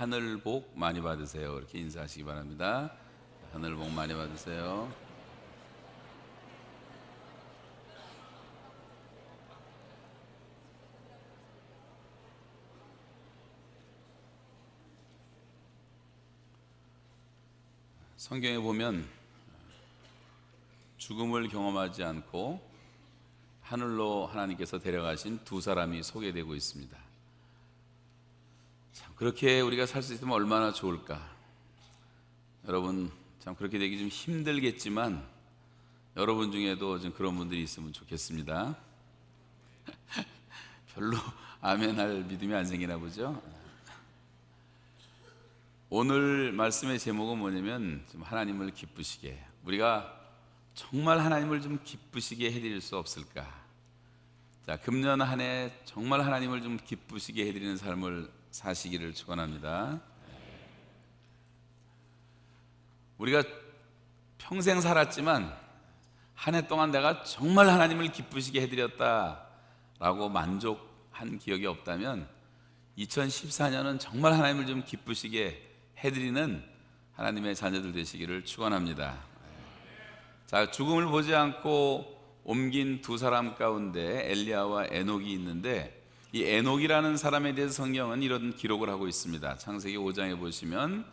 하늘 복 많이 받으세요. 이렇게 인사하시기 바랍니다. 하늘 복 많이 받으세요. 성경에 보면 죽음을 경험하지 않고 하늘로 하나님께서 데려가신 두 사람이 소개되고 있습니다. 참 그렇게 우리가 살 수 있으면 얼마나 좋을까. 여러분 참 그렇게 되기 좀 힘들겠지만 여러분 중에도 좀 그런 분들이 있으면 좋겠습니다. 별로 아멘할 믿음이 안 생기나 보죠. 오늘 말씀의 제목은 뭐냐면 좀 하나님을 기쁘시게, 우리가 정말 하나님을 좀 기쁘시게 해드릴 수 없을까. 자, 금년 한 해 정말 하나님을 좀 기쁘시게 해드리는 삶을 사시기를 축원합니다. 우리가 평생 살았지만 한 해 동안 내가 정말 하나님을 기쁘시게 해드렸다라고 만족한 기억이 없다면 2014년은 정말 하나님을 좀 기쁘시게 해드리는 하나님의 자녀들 되시기를 축원합니다. 자, 죽음을 보지 않고 옮긴 두 사람 가운데 엘리야와 에녹이 있는데, 이 에녹이라는 사람에 대해서 성경은 이런 기록을 하고 있습니다. 창세기 5장에 보시면,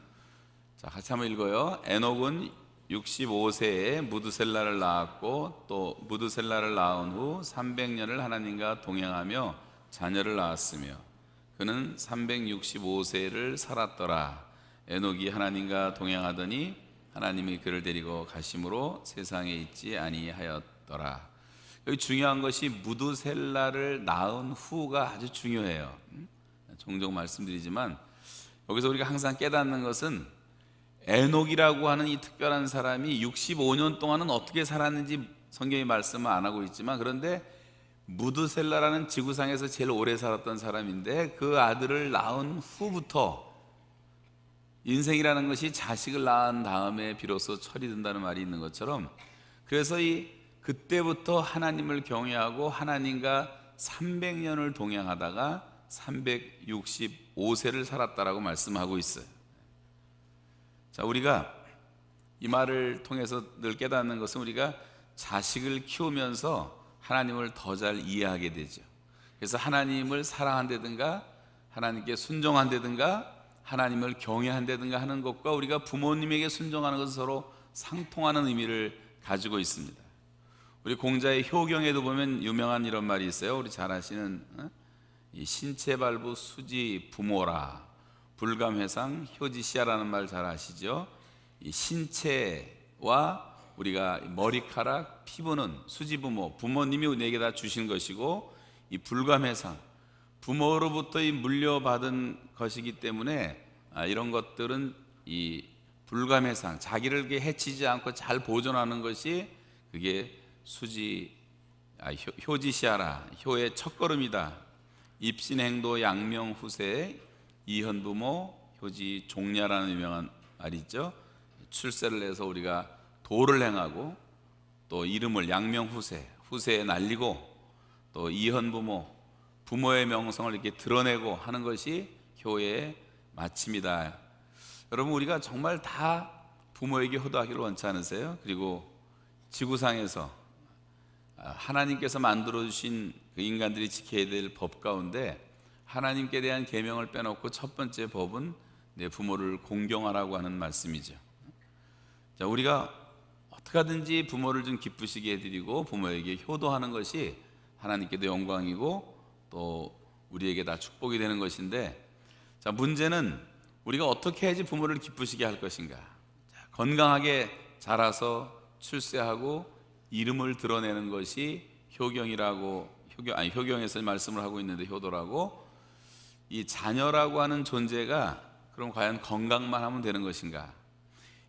자, 같이 한번 읽어요. 에녹은 65세에 무드셀라를 낳았고 또 무드셀라를 낳은 후 300년을 하나님과 동행하며 자녀를 낳았으며 그는 365세를 살았더라. 에녹이 하나님과 동행하더니 하나님이 그를 데리고 가심으로 세상에 있지 아니하였더라. 여기 중요한 것이 무드셀라를 낳은 후가 아주 중요해요. 종종 말씀드리지만 여기서 우리가 항상 깨닫는 것은 에녹이라고 하는 이 특별한 사람이 65년 동안은 어떻게 살았는지 성경이 말씀은 안 하고 있지만, 그런데 무드셀라라는 지구상에서 제일 오래 살았던 사람인데 그 아들을 낳은 후부터, 인생이라는 것이 자식을 낳은 다음에 비로소 철이 든다는 말이 있는 것처럼, 그래서 그때부터 하나님을 경외하고 하나님과 300년을 동행하다가 365세를 살았다라고 말씀하고 있어요. 자, 우리가 이 말을 통해서 늘 깨닫는 것은 우리가 자식을 키우면서 하나님을 더 잘 이해하게 되죠. 그래서 하나님을 사랑한다든가 하나님께 순종한다든가 하나님을 경외한다든가 하는 것과 우리가 부모님에게 순종하는 것은 서로 상통하는 의미를 가지고 있습니다. 우리 공자의 효경에도 보면 유명한 이런 말이 있어요. 우리 잘 아시는 이 신체발부 수지 부모라 불감회상 효지시야라는 말 잘 아시죠? 이 신체와 우리가 머리카락, 피부는 수지부모, 부모님이 우리에게 다 주신 것이고, 이 불감회상, 부모로부터 이 물려받은 것이기 때문에 이런 것들은 이 불감회상, 자기를 이렇게 해치지 않고 잘 보존하는 것이 그게 효지시하라, 효의 첫걸음이다. 입신행도 양명후세 이현부모 효지 종야라는 유명한 말이 있죠. 출세를 해서 우리가 도를 행하고 또 이름을 양명후세, 후세에 날리고 또 이현부모, 부모의 명성을 이렇게 드러내고 하는 것이 효의 마침이다. 여러분, 우리가 정말 다 부모에게 효도하기를 원치 않으세요? 그리고 지구상에서 하나님께서 만들어주신 그 인간들이 지켜야 될 법 가운데 하나님께 대한 계명을 빼놓고 첫 번째 법은 내 부모를 공경하라고 하는 말씀이죠. 자, 우리가 어떻게 하든지 부모를 좀 기쁘시게 해드리고 부모에게 효도하는 것이 하나님께도 영광이고 또 우리에게 다 축복이 되는 것인데, 자, 문제는 우리가 어떻게 해야지 부모를 기쁘시게 할 것인가. 자, 건강하게 자라서 출세하고 이름을 드러내는 것이 효경에서 말씀을 하고 있는데 효도라고, 이 자녀라고 하는 존재가 그럼 과연 건강만 하면 되는 것인가.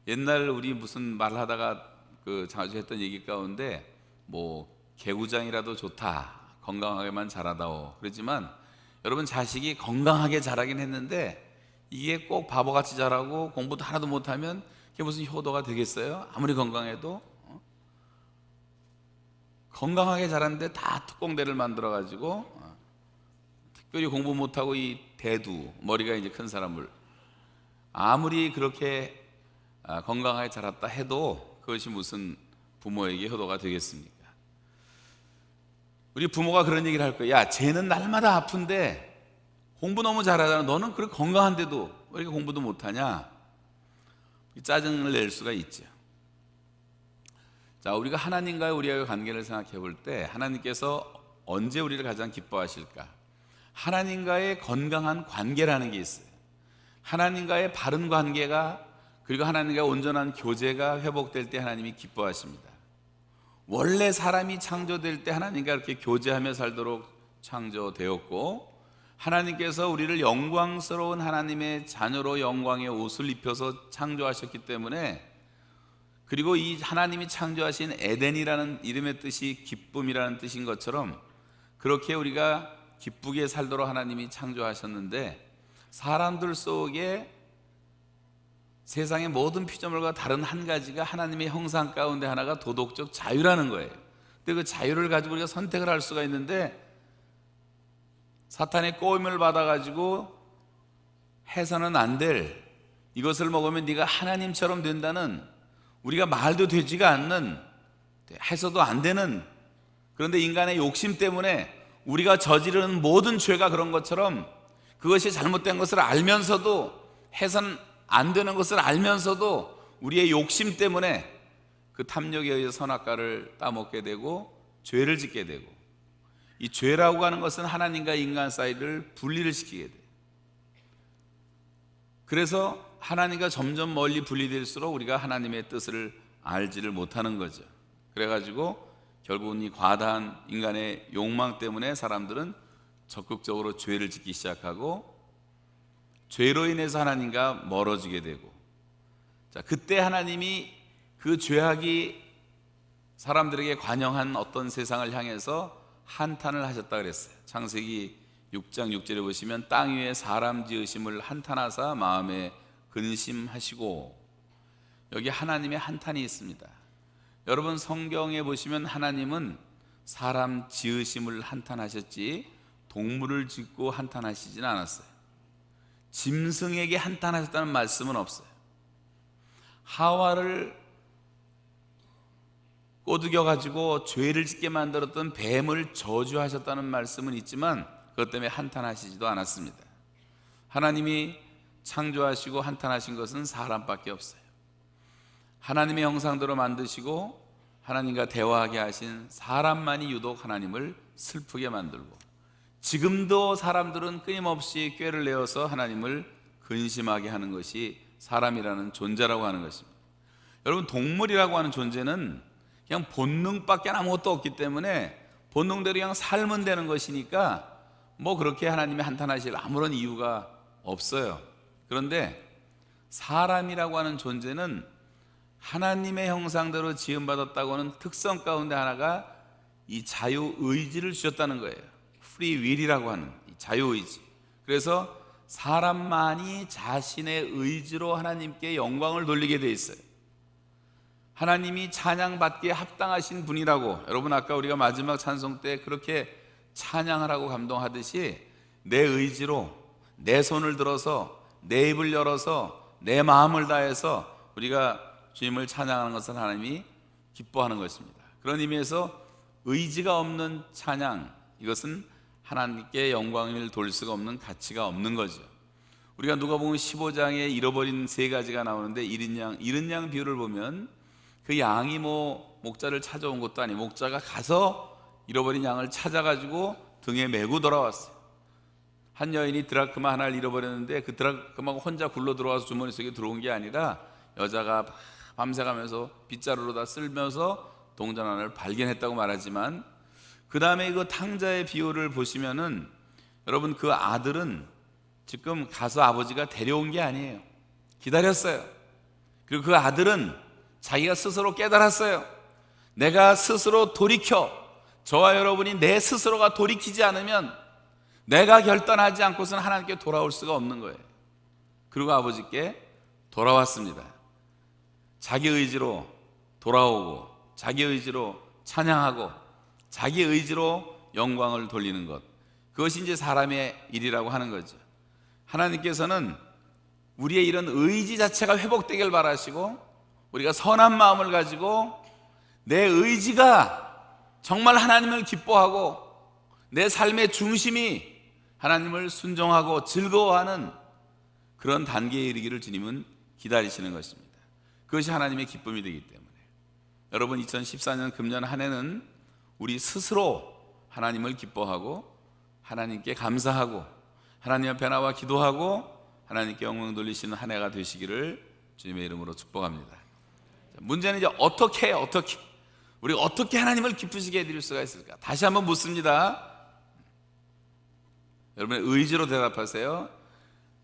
옛날 우리 무슨 말하다가 자주 했던 얘기 가운데 뭐 개구장이라도 좋다, 건강하게만 자라다오 그러지만, 여러분 자식이 건강하게 자라긴 했는데 이게 꼭 바보같이 자라고 공부도 하나도 못하면 그게 무슨 효도가 되겠어요? 아무리 건강해도. 건강하게 자랐는데 다 특공대를 만들어 가지고 특별히 공부 못하고 이 대두, 머리가 이제 큰 사람을 아무리 그렇게 건강하게 자랐다 해도 그것이 무슨 부모에게 효도가 되겠습니까? 우리 부모가 그런 얘기를 할 거예요. 야, 쟤는 날마다 아픈데 공부 너무 잘하잖아. 너는 그렇게 건강한데도 왜 이렇게 공부도 못하냐? 짜증을 낼 수가 있죠. 자, 우리가 하나님과의 우리와의 관계를 생각해 볼 때 하나님께서 언제 우리를 가장 기뻐하실까? 하나님과의 건강한 관계라는 게 있어요. 하나님과의 바른 관계가, 그리고 하나님과 온전한 교제가 회복될 때 하나님이 기뻐하십니다. 원래 사람이 창조될 때 하나님과 이렇게 교제하며 살도록 창조되었고, 하나님께서 우리를 영광스러운 하나님의 자녀로 영광의 옷을 입혀서 창조하셨기 때문에, 그리고 이 하나님이 창조하신 에덴이라는 이름의 뜻이 기쁨이라는 뜻인 것처럼 그렇게 우리가 기쁘게 살도록 하나님이 창조하셨는데, 사람들 속에 세상의 모든 피조물과 다른 한 가지가 하나님의 형상 가운데 하나가 도덕적 자유라는 거예요. 근데 그 자유를 가지고 우리가 선택을 할 수가 있는데, 사탄의 꼬임을 받아가지고 해서는 안 될, 이것을 먹으면 네가 하나님처럼 된다는, 우리가 말도 되지가 않는, 해서도 안 되는, 그런데 인간의 욕심 때문에 우리가 저지르는 모든 죄가 그런 것처럼 그것이 잘못된 것을 알면서도, 해서는 안 되는 것을 알면서도 우리의 욕심 때문에 그 탐욕에 의해서 선악과를 따먹게 되고 죄를 짓게 되고, 이 죄라고 하는 것은 하나님과 인간 사이를 분리를 시키게 돼요. 그래서 하나님과 점점 멀리 분리될수록 우리가 하나님의 뜻을 알지를 못하는 거죠. 그래가지고 결국은 이 과다한 인간의 욕망 때문에 사람들은 적극적으로 죄를 짓기 시작하고, 죄로 인해서 하나님과 멀어지게 되고, 자, 그때 하나님이 그 죄악이 사람들에게 관영한 어떤 세상을 향해서 한탄을 하셨다 그랬어요. 창세기 6장 6절에 보시면 땅 위에 사람 지으심을 한탄하사 마음에 근심하시고, 여기 하나님의 한탄이 있습니다. 여러분, 성경에 보시면 하나님은 사람 지으심을 한탄하셨지 동물을 짓고 한탄하시진 않았어요. 짐승에게 한탄하셨다는 말씀은 없어요. 하와를 꼬드겨 가지고 죄를 짓게 만들었던 뱀을 저주하셨다는 말씀은 있지만 그것 때문에 한탄하시지도 않았습니다. 하나님이 창조하시고 한탄하신 것은 사람밖에 없어요. 하나님의 형상대로 만드시고 하나님과 대화하게 하신 사람만이 유독 하나님을 슬프게 만들고, 지금도 사람들은 끊임없이 꾀를 내어서 하나님을 근심하게 하는 것이 사람이라는 존재라고 하는 것입니다. 여러분, 동물이라고 하는 존재는 그냥 본능밖에 아무것도 없기 때문에 본능대로 그냥 살면 되는 것이니까 뭐 그렇게 하나님이 한탄하실 아무런 이유가 없어요. 그런데 사람이라고 하는 존재는 하나님의 형상대로 지음받았다고 하는 특성 가운데 하나가 이 자유의지를 주셨다는 거예요. 프리 윌이라고 하는 이 자유의지. 그래서 사람만이 자신의 의지로 하나님께 영광을 돌리게 돼 있어요. 하나님이 찬양받기에 합당하신 분이라고, 여러분 아까 우리가 마지막 찬송 때 그렇게 찬양하라고 감동하듯이 내 의지로, 내 손을 들어서, 내 입을 열어서, 내 마음을 다해서 우리가 주님을 찬양하는 것은 하나님이 기뻐하는 것입니다. 그런 의미에서 의지가 없는 찬양, 이것은 하나님께 영광을 돌릴 수가 없는, 가치가 없는 거죠. 우리가 누가복음 15장에 잃어버린 세 가지가 나오는데, 잃은 양 비유를 보면 그 양이 뭐 목자를 찾아온 것도 아니고 목자가 가서 잃어버린 양을 찾아가지고 등에 메고 돌아왔어요. 한 여인이 드라크마 하나를 잃어버렸는데 그 드라크마가 혼자 굴러 들어와서 주머니 속에 들어온 게 아니라 여자가 밤새 가면서 빗자루로 다 쓸면서 동전 하나를 발견했다고 말하지만, 그 다음에 그 탕자의 비유를 보시면은 여러분, 그 아들은 지금 가서 아버지가 데려온 게 아니에요. 기다렸어요. 그리고 그 아들은 자기가 스스로 깨달았어요. 내가 스스로 돌이켜, 저와 여러분이 내 스스로가 돌이키지 않으면, 내가 결단하지 않고서는 하나님께 돌아올 수가 없는 거예요. 그리고 아버지께 돌아왔습니다. 자기 의지로 돌아오고, 자기 의지로 찬양하고, 자기 의지로 영광을 돌리는 것, 그것이 이제 사람의 일이라고 하는 거죠. 하나님께서는 우리의 이런 의지 자체가 회복되길 바라시고, 우리가 선한 마음을 가지고 내 의지가 정말 하나님을 기뻐하고 내 삶의 중심이 하나님을 순종하고 즐거워하는 그런 단계에 이르기를 주님은 기다리시는 것입니다. 그것이 하나님의 기쁨이 되기 때문에 여러분, 2014년 금년 한 해는 우리 스스로 하나님을 기뻐하고 하나님께 감사하고 하나님 앞에 나와 기도하고 하나님께 영광 돌리시는 한 해가 되시기를 주님의 이름으로 축복합니다. 문제는 이제 어떻게 우리가 어떻게 하나님을 기쁘시게 해드릴 수가 있을까? 다시 한번 묻습니다. 여러분의 의지로 대답하세요.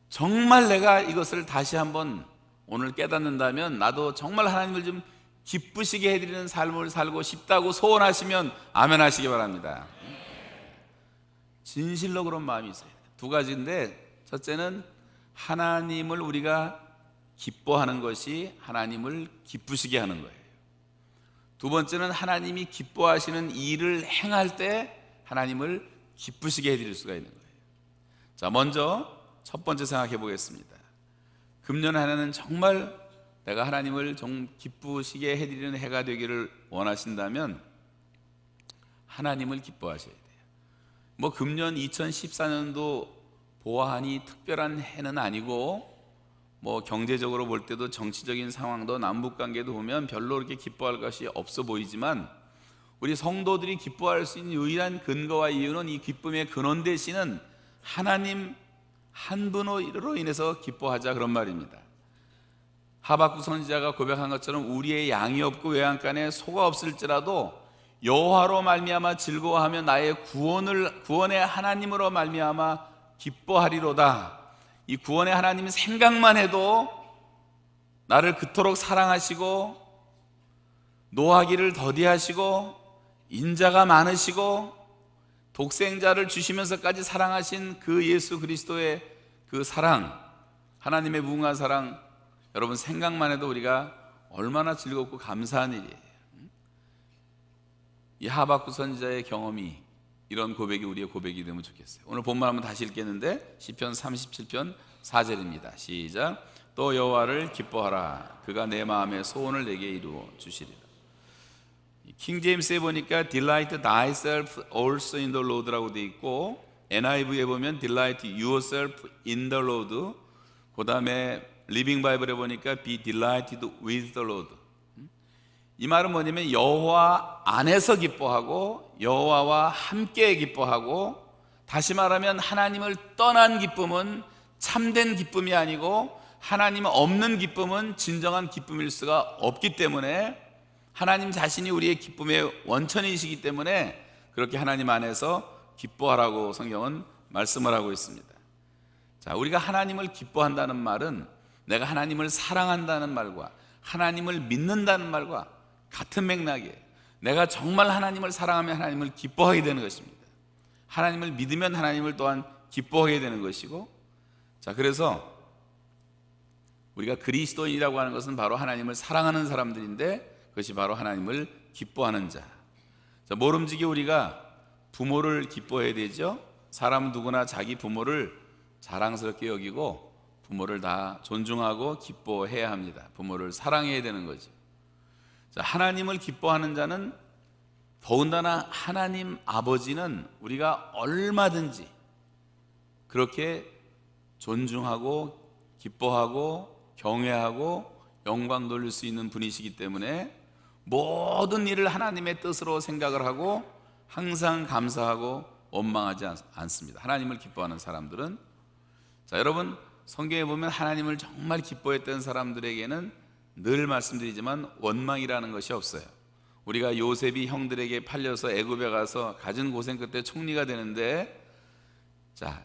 정말 내가 이것을 다시 한번 오늘 깨닫는다면, 나도 정말 하나님을 좀 기쁘시게 해드리는 삶을 살고 싶다고 소원하시면 아멘 하시기 바랍니다. 진실로 그런 마음이 있어요. 두 가지인데, 첫째는 하나님을 우리가 기뻐하는 것이 하나님을 기쁘시게 하는 거예요. 두 번째는 하나님이 기뻐하시는 일을 행할 때 하나님을 기쁘시게 해드릴 수가 있는 거예요. 자, 먼저 첫 번째 생각해 보겠습니다. 금년 한 해는 정말 내가 하나님을 좀 기쁘시게 해드리는 해가 되기를 원하신다면 하나님을 기뻐하셔야 돼요. 뭐 금년 2014년도 보아하니 특별한 해는 아니고, 뭐 경제적으로 볼 때도 정치적인 상황도 남북관계도 보면 별로 그렇게 기뻐할 것이 없어 보이지만, 우리 성도들이 기뻐할 수 있는 유일한 근거와 이유는, 이 기쁨의 근원 되시는 하나님 한 분으로 인해서 기뻐하자, 그런 말입니다. 하박국 선지자가 고백한 것처럼 우리의 양이 없고 외양간에 소가 없을지라도 여호와로 말미암아 즐거워하며 나의 구원의 하나님으로 말미암아 기뻐하리로다. 이 구원의 하나님 생각만 해도 나를 그토록 사랑하시고 노하기를 더디하시고 인자가 많으시고 독생자를 주시면서까지 사랑하신 그 예수 그리스도의 그 사랑, 하나님의 무궁한 사랑, 여러분 생각만 해도 우리가 얼마나 즐겁고 감사한 일이에요. 이 하박국 선지자의 경험이, 이런 고백이 우리의 고백이 되면 좋겠어요. 오늘 본문 한번 다시 읽겠는데, 시편 37편 4절입니다. 시작. 또 여호와를 기뻐하라. 그가 내 마음의 소원을 내게 이루어 주시리라. 킹 제임스에 보니까 Delight thyself also in the Lord라고 돼 있고, NIV에 보면 Delight yourself in the Lord, 그 다음에 리빙 바이블에 보니까 Be delighted with the Lord. 이 말은 뭐냐면 여호와 안에서 기뻐하고 여호와와 함께 기뻐하고, 다시 말하면 하나님을 떠난 기쁨은 참된 기쁨이 아니고 하나님 없는 기쁨은 진정한 기쁨일 수가 없기 때문에, 하나님 자신이 우리의 기쁨의 원천이시기 때문에 그렇게 하나님 안에서 기뻐하라고 성경은 말씀을 하고 있습니다. 자, 우리가 하나님을 기뻐한다는 말은 내가 하나님을 사랑한다는 말과 하나님을 믿는다는 말과 같은 맥락이에요. 내가 정말 하나님을 사랑하면 하나님을 기뻐하게 되는 것입니다. 하나님을 믿으면 하나님을 또한 기뻐하게 되는 것이고, 자, 그래서 우리가 그리스도인이라고 하는 것은 바로 하나님을 사랑하는 사람들인데, 그것이 바로 하나님을 기뻐하는 자. 자, 모름지기 우리가 부모를 기뻐해야 되죠. 사람 누구나 자기 부모를 자랑스럽게 여기고 부모를 다 존중하고 기뻐해야 합니다. 부모를 사랑해야 되는 거죠. 자, 하나님을 기뻐하는 자는, 더군다나 하나님 아버지는 우리가 얼마든지 그렇게 존중하고 기뻐하고 경외하고 영광 돌릴 수 있는 분이시기 때문에 모든 일을 하나님의 뜻으로 생각을 하고 항상 감사하고 원망하지 않습니다. 하나님을 기뻐하는 사람들은. 자, 여러분 성경에 보면 하나님을 정말 기뻐했던 사람들에게는 늘 말씀드리지만 원망이라는 것이 없어요. 우리가 요셉이 형들에게 팔려서 애굽에 가서 갖은 고생 끝에 총리가 되는데, 자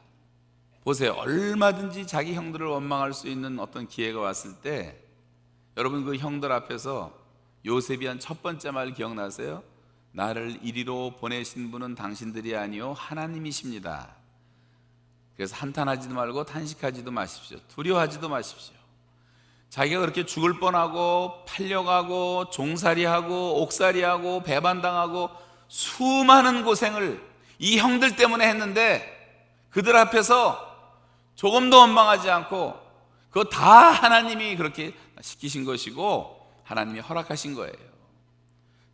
보세요. 얼마든지 자기 형들을 원망할 수 있는 어떤 기회가 왔을 때, 여러분 그 형들 앞에서 요셉이 한 첫 번째 말 기억나세요? 나를 이리로 보내신 분은 당신들이 아니요 하나님이십니다. 그래서 한탄하지도 말고 탄식하지도 마십시오. 두려워하지도 마십시오. 자기가 그렇게 죽을 뻔하고 팔려가고 종살이하고 옥살이하고 배반당하고 수많은 고생을 이 형들 때문에 했는데, 그들 앞에서 조금도 원망하지 않고 그거 다 하나님이 그렇게 시키신 것이고 하나님이 허락하신 거예요.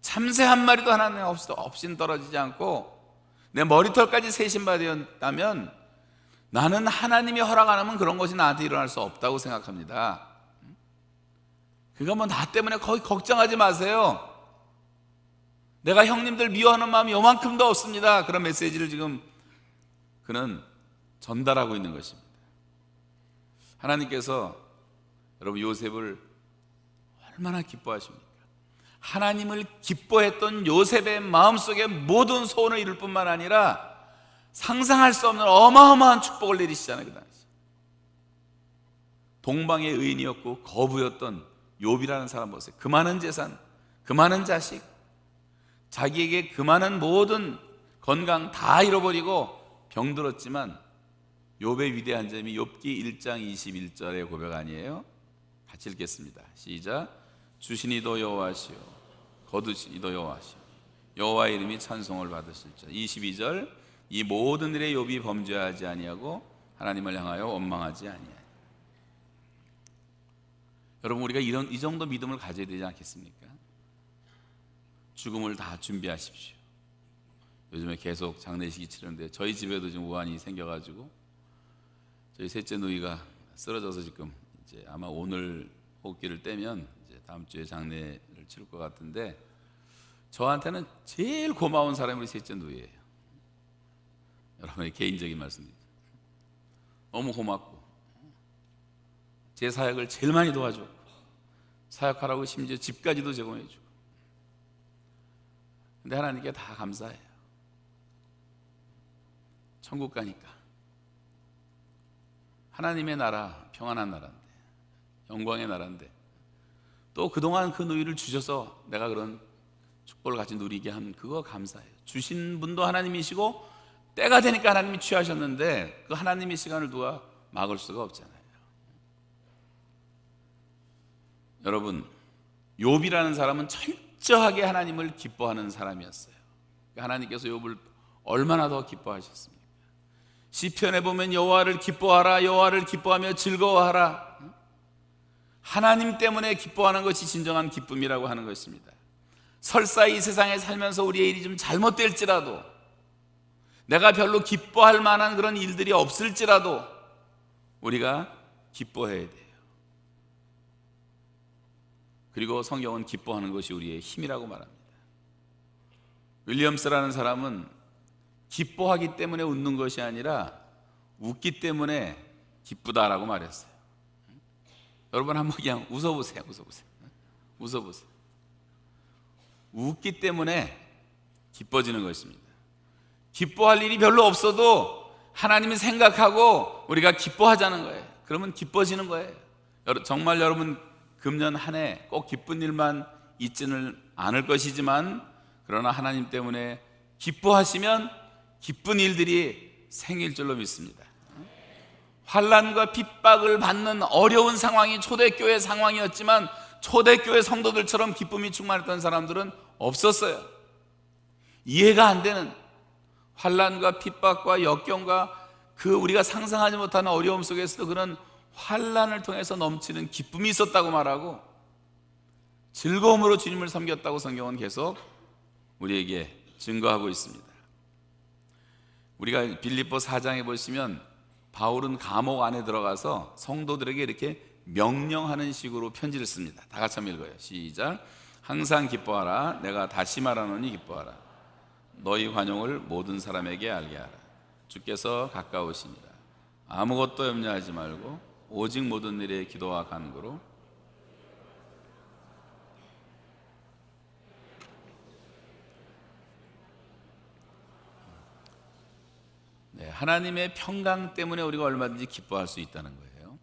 참새 한 마리도 하나님 없인 떨어지지 않고 내 머리털까지 세신바되었다면 나는 하나님이 허락 안 하면 그런 것이 나한테 일어날 수 없다고 생각합니다. 그거 뭐 나 때문에 거의 걱정하지 마세요. 내가 형님들 미워하는 마음이 요만큼도 없습니다. 그런 메시지를 지금 그는 전달하고 있는 것입니다. 하나님께서 여러분 요셉을 얼마나 기뻐하십니까? 하나님을 기뻐했던 요셉의 마음속에 모든 소원을 이룰 뿐만 아니라 상상할 수 없는 어마어마한 축복을 내리시잖아요. 그 당시 동방의 의인이었고 거부였던 욥이라는 사람 보세요. 그 많은 재산, 그 많은 자식, 자기에게 그 많은 모든 건강 다 잃어버리고 병들었지만 욥의 위대한 점이 욥기 1장 21절의 고백 아니에요? 같이 읽겠습니다. 시작. 주시니도 여호와시오 거두시니도 여호와시오 여호와의 이름이 찬송을 받으실지어다. 22절. 이 모든 일에 욥이 범죄하지 아니하고 하나님을 향하여 원망하지 아니하니. 여러분 우리가 이 정도 믿음을 가져야 되지 않겠습니까? 죽음을 다 준비하십시오. 요즘에 계속 장례식이 치르는데 저희 집에도 지금 우환이 생겨가지고 저희 셋째 누이가 쓰러져서 지금 이제 아마 오늘 호흡기를 떼면 이제 다음 주에 장례를 치를 것 같은데 저한테는 제일 고마운 사람이 우리 셋째 누이예요. 여러분의 개인적인 말씀입니다. 너무 고맙고 제 사역을 제일 많이 도와주고 사역하라고 심지어 집까지도 제공해주고. 근데 하나님께 다 감사해요. 천국 가니까 하나님의 나라, 평안한 나라인데, 영광의 나라인데 또 그동안 그 누이를 주셔서 내가 그런 축복을 같이 누리게 한 그거 감사해요. 주신 분도 하나님이시고 때가 되니까 하나님이 취하셨는데 그 하나님의 시간을 누가 막을 수가 없잖아요. 여러분 욥이라는 사람은 철저하게 하나님을 기뻐하는 사람이었어요. 하나님께서 욥을 얼마나 더 기뻐하셨습니까? 시편에 보면 여호와를 기뻐하라, 여호와를 기뻐하며 즐거워하라. 하나님 때문에 기뻐하는 것이 진정한 기쁨이라고 하는 것입니다. 설사 이 세상에 살면서 우리의 일이 좀 잘못될지라도, 내가 별로 기뻐할 만한 그런 일들이 없을지라도 우리가 기뻐해야 돼요. 그리고 성경은 기뻐하는 것이 우리의 힘이라고 말합니다. 윌리엄스라는 사람은 기뻐하기 때문에 웃는 것이 아니라 웃기 때문에 기쁘다라고 말했어요. 여러분 한번 그냥 웃어보세요. 웃어보세요. 웃기 때문에 기뻐지는 것입니다. 기뻐할 일이 별로 없어도 하나님이 생각하고 우리가 기뻐하자는 거예요. 그러면 기뻐지는 거예요. 정말 여러분 금년 한 해 꼭 기쁜 일만 있지는 않을 것이지만, 그러나 하나님 때문에 기뻐하시면 기쁜 일들이 생길 줄로 믿습니다. 환난과 핍박을 받는 어려운 상황이 초대교회 상황이었지만 초대교회 성도들처럼 기쁨이 충만했던 사람들은 없었어요. 이해가 안 되는 환난과 핍박과 역경과 그 우리가 상상하지 못하는 어려움 속에서도 그런 환난을 통해서 넘치는 기쁨이 있었다고 말하고 즐거움으로 주님을 섬겼다고 성경은 계속 우리에게 증거하고 있습니다. 우리가 빌립보 4장에 보시면 바울은 감옥 안에 들어가서 성도들에게 이렇게 명령하는 식으로 편지를 씁니다. 다 같이 한번 읽어요. 시작. 항상 기뻐하라. 내가 다시 말하노니 기뻐하라. 너희 관용을 모든 사람에게 알게 하라. 주께서 가까우시니라. 아무것도 염려하지 말고 오직 모든 일에 기도와 간구로 하나님의 평강 때문에 우리가 얼마든지 기뻐할 수 있다는 거예요.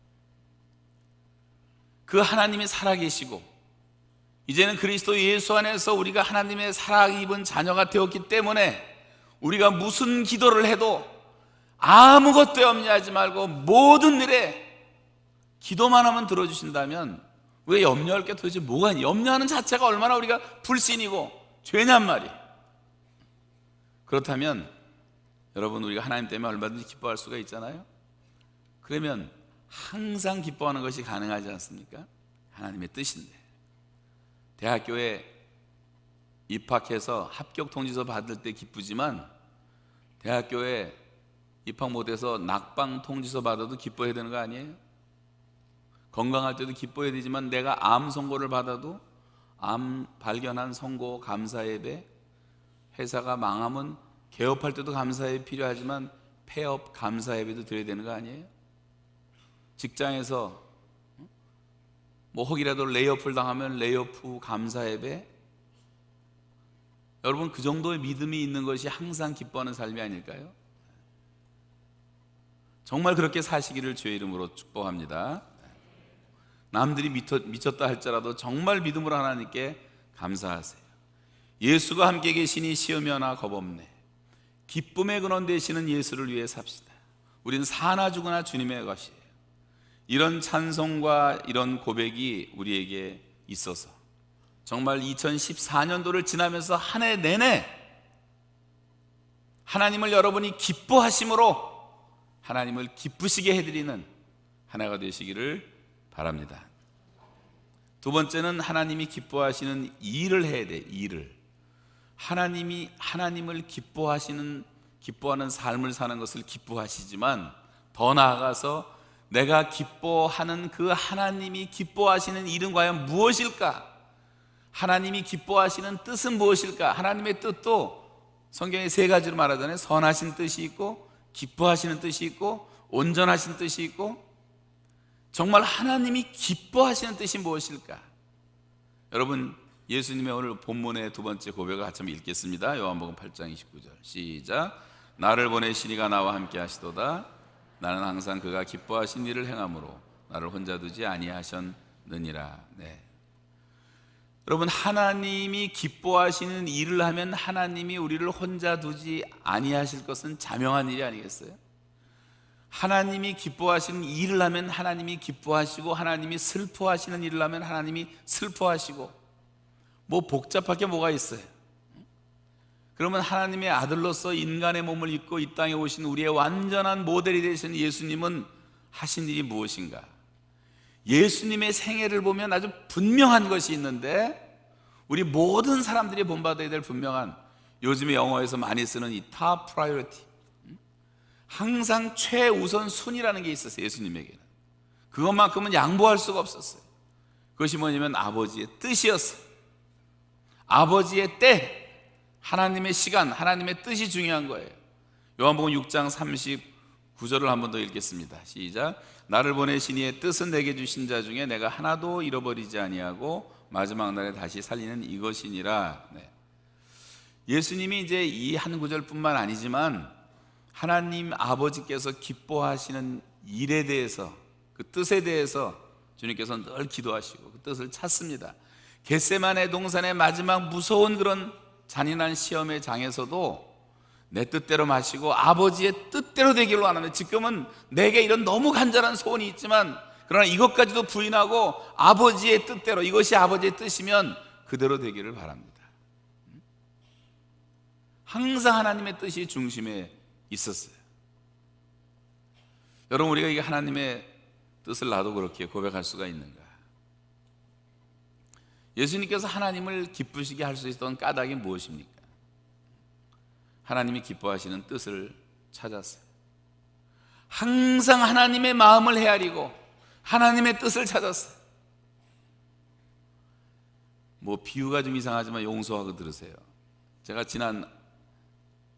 그 하나님이 살아계시고 이제는 그리스도 예수 안에서 우리가 하나님의 사랑 입은 자녀가 되었기 때문에 우리가 무슨 기도를 해도 아무것도 염려하지 말고 모든 일에 기도만 하면 들어주신다면 왜 염려할 게 도대체 뭐가 있냐? 염려하는 자체가 얼마나 우리가 불신이고 죄냔 말이에요. 그렇다면 여러분 우리가 하나님 때문에 얼마든지 기뻐할 수가 있잖아요. 그러면 항상 기뻐하는 것이 가능하지 않습니까? 하나님의 뜻인데. 대학교에 입학해서 합격 통지서 받을 때 기쁘지만 대학교에 입학 못해서 낙방 통지서 받아도 기뻐해야 되는 거 아니에요? 건강할 때도 기뻐해야 되지만 내가 암 선고를 받아도 암 발견한 선고 감사 예배, 회사가 망하면 개업할 때도 감사 예배 필요하지만 폐업 감사 예배도 드려야 되는 거 아니에요? 직장에서 뭐 혹이라도 레이오프를 당하면 레이오프 감사 예배. 여러분, 그 정도의 믿음이 있는 것이 항상 기뻐하는 삶이 아닐까요? 정말 그렇게 사시기를 주의 이름으로 축복합니다. 남들이 미쳤다 할지라도 정말 믿음으로 하나님께 감사하세요. 예수가 함께 계시니 시험이 하나 겁없네. 기쁨의 근원 되시는 예수를 위해 삽시다. 우리는 사나 죽으나 주님의 것이에요. 이런 찬송과 이런 고백이 우리에게 있어서 정말 2014년도를 지나면서 한 해 내내 하나님을 여러분이 기뻐하심으로 하나님을 기쁘시게 해드리는 한 해가 되시기를 바랍니다. 두 번째는 하나님이 기뻐하시는 일을 해야 돼. 일을. 하나님이 하나님을 기뻐하는 삶을 사는 것을 기뻐하시지만 더 나아가서 내가 기뻐하는 그 하나님이 기뻐하시는 일은 과연 무엇일까? 하나님이 기뻐하시는 뜻은 무엇일까? 하나님의 뜻도 성경에 세 가지로 말하잖아요. 선하신 뜻이 있고 기뻐하시는 뜻이 있고 온전하신 뜻이 있고, 정말 하나님이 기뻐하시는 뜻이 무엇일까? 여러분, 예수님의 오늘 본문의 두 번째 고백을 같이 한번 읽겠습니다. 요한복음 8장 29절 시작. 나를 보내시니가 나와 함께 하시도다. 나는 항상 그가 기뻐하신 일을 행함으로 나를 혼자 두지 아니하셨느니라. 네. 여러분, 하나님이 기뻐하시는 일을 하면 하나님이 우리를 혼자 두지 아니하실 것은 자명한 일이 아니겠어요? 하나님이 기뻐하시는 일을 하면 하나님이 기뻐하시고, 하나님이 슬퍼하시는 일을 하면 하나님이 슬퍼하시고, 뭐 복잡할 게 뭐가 있어요? 그러면 하나님의 아들로서 인간의 몸을 입고 이 땅에 오신 우리의 완전한 모델이 되신 예수님은 하신 일이 무엇인가? 예수님의 생애를 보면 아주 분명한 것이 있는데, 우리 모든 사람들이 본받아야 될 분명한, 요즘에 영어에서 많이 쓰는 이 top priority, 항상 최우선 순위라는 게 있었어요. 예수님에게는 그것만큼은 양보할 수가 없었어요. 그것이 뭐냐면 아버지의 뜻이었어요. 아버지의 때, 하나님의 시간, 하나님의 뜻이 중요한 거예요. 요한복음 6장 39절을 한 번 더 읽겠습니다. 시작. 나를 보내신 이의 뜻은 내게 주신 자 중에 내가 하나도 잃어버리지 아니하고 마지막 날에 다시 살리는 이것이니라. 네. 예수님이 이제 이 한 구절뿐만 아니지만 하나님 아버지께서 기뻐하시는 일에 대해서, 그 뜻에 대해서 주님께서 늘 기도하시고 그 뜻을 찾습니다. 겟세마네 동산의 마지막 무서운 그런 잔인한 시험의 장에서도 내 뜻대로 마시고 아버지의 뜻대로 되기를 원하는, 지금은 내게 이런 너무 간절한 소원이 있지만 그러나 이것까지도 부인하고 아버지의 뜻대로, 이것이 아버지의 뜻이면 그대로 되기를 바랍니다. 항상 하나님의 뜻이 중심에 있었어요. 여러분, 우리가 이게 하나님의 뜻을 나도 그렇게 고백할 수가 있는가? 예수님께서 하나님을 기쁘시게 할 수 있었던 까닭이 무엇입니까? 하나님이 기뻐하시는 뜻을 찾았어요. 항상 하나님의 마음을 헤아리고 하나님의 뜻을 찾았어요. 뭐 비유가 좀 이상하지만 용서하고 들으세요. 제가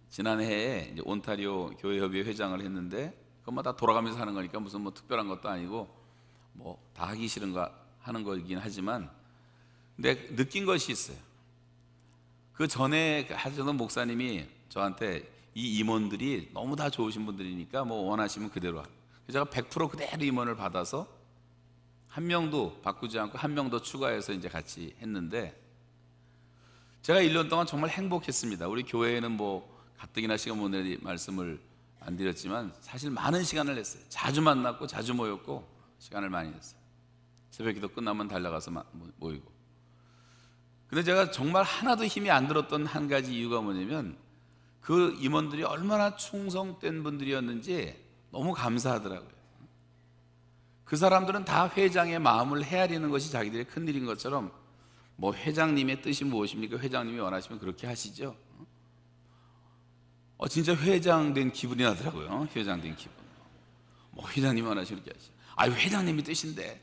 지난해에 이제 온타리오 교회협의회 회장을 했는데, 그건 다 돌아가면서 하는 거니까 무슨 뭐 특별한 것도 아니고 뭐 다 하기 싫은 거 하는 거이긴 하지만, 근데 느낀 것이 있어요. 그 전에 하셨던 목사님이 저한테 이 임원들이 너무 다 좋으신 분들이니까 뭐 원하시면 그대로 하고, 제가 100% 그대로 임원을 받아서 한 명도 바꾸지 않고 한 명 더 추가해서 이제 같이 했는데, 제가 1년 동안 정말 행복했습니다. 우리 교회에는 뭐 가뜩이나 시간 못 내리 말씀을 안 드렸지만 사실 많은 시간을 냈어요. 자주 만났고 자주 모였고 시간을 많이 냈어요. 새벽기도 끝나면 달려가서 모이고. 근데 제가 정말 하나도 힘이 안 들었던 한 가지 이유가 뭐냐면, 그 임원들이 얼마나 충성된 분들이었는지 너무 감사하더라고요. 그 사람들은 다 회장의 마음을 헤아리는 것이 자기들의 큰일인 것처럼, 뭐 회장님의 뜻이 무엇입니까? 회장님이 원하시면 그렇게 하시죠. 진짜 회장 된 기분이 나더라고요. 회장 된 기분. 뭐 회장님이 원하시면 그렇게 하시죠. 회장님이 뜻인데.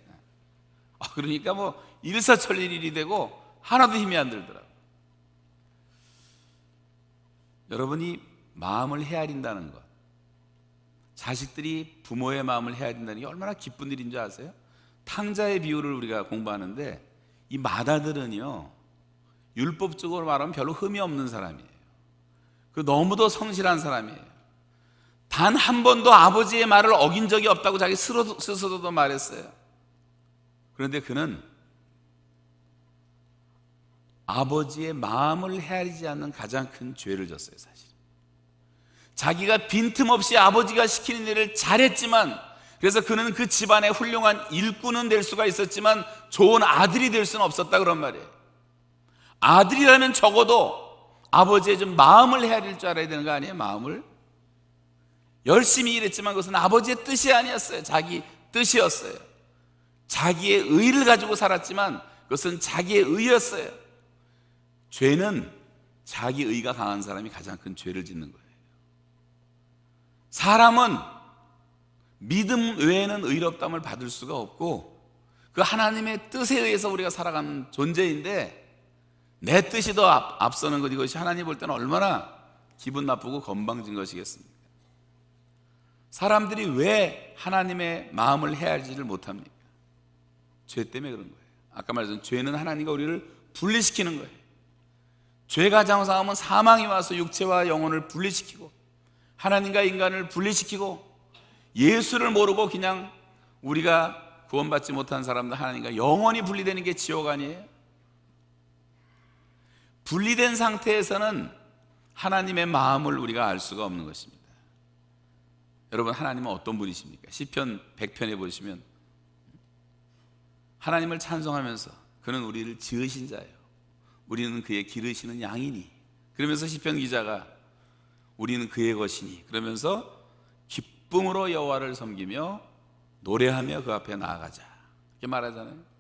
그러니까 뭐 일사천리일이 되고 하나도 힘이 안 들더라고요. 여러분이 마음을 헤아린다는 것, 자식들이 부모의 마음을 헤아린다는 게 얼마나 기쁜 일인 줄 아세요? 탕자의 비유를 우리가 공부하는데, 이 맏아들은요, 율법적으로 말하면 별로 흠이 없는 사람이에요. 너무도 성실한 사람이에요. 단 한 번도 아버지의 말을 어긴 적이 없다고 자기 스스로도 말했어요. 그런데 그는 아버지의 마음을 헤아리지 않는 가장 큰 죄를 졌어요. 사실 자기가 빈틈없이 아버지가 시키는 일을 잘했지만, 그래서 그는 그 집안의 훌륭한 일꾼은 될 수가 있었지만 좋은 아들이 될 수는 없었다, 그런 말이에요. 아들이라면 적어도 아버지의 좀 마음을 헤아릴 줄 알아야 되는 거 아니에요? 마음을. 열심히 일했지만 그것은 아버지의 뜻이 아니었어요. 자기 뜻이었어요. 자기의 의를 가지고 살았지만 그것은 자기의 의였어요. 죄는 자기 의가 강한 사람이 가장 큰 죄를 짓는 거예요. 사람은 믿음 외에는 의롭다함을 받을 수가 없고, 그 하나님의 뜻에 의해서 우리가 살아가는 존재인데, 내 뜻이 더 앞서는 것, 이것이 하나님 볼 때는 얼마나 기분 나쁘고 건방진 것이겠습니까? 사람들이 왜 하나님의 마음을 헤아리지를 못합니까? 죄 때문에 그런 거예요. 아까 말했던 죄는 하나님과 우리를 분리시키는 거예요. 죄가 장사하면 사망이 와서 육체와 영혼을 분리시키고, 하나님과 인간을 분리시키고, 예수를 모르고 그냥 우리가 구원받지 못한 사람들 하나님과 영원히 분리되는 게 지옥 아니에요? 분리된 상태에서는 하나님의 마음을 우리가 알 수가 없는 것입니다. 여러분, 하나님은 어떤 분이십니까? 시편 100편에 보시면 하나님을 찬송하면서 그는 우리를 지으신 자예요, 우리는 그의 기르시는 양이니, 그러면서 시편 기자가 우리는 그의 것이니, 그러면서 기쁨으로 여호와를 섬기며 노래하며 그 앞에 나아가자, 이렇게 말하잖아요.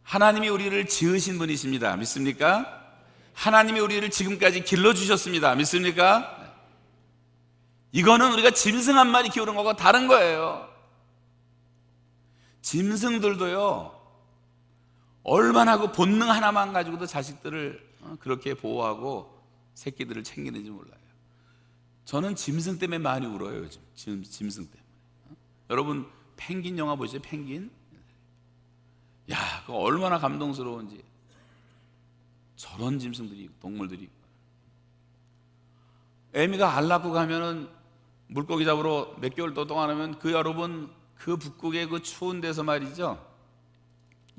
하나님이 우리를 지으신 분이십니다. 믿습니까? 하나님이 우리를 지금까지 길러주셨습니다. 믿습니까? 이거는 우리가 짐승 한 마리 키우는 것과 다른 거예요. 짐승들도요, 얼마나 그 본능 하나만 가지고도 자식들을 그렇게 보호하고 새끼들을 챙기는지 몰라요. 저는 짐승 때문에 많이 울어요, 요즘. 짐승 때문에. 여러분, 펭귄 영화 보시죠, 펭귄? 야, 그거 얼마나 감동스러운지. 저런 짐승들이, 동물들이. 애미가 알 낳고 가면은 물고기 잡으러 몇 개월 동안 하면, 여러분, 그 북극의 그 추운 데서 말이죠,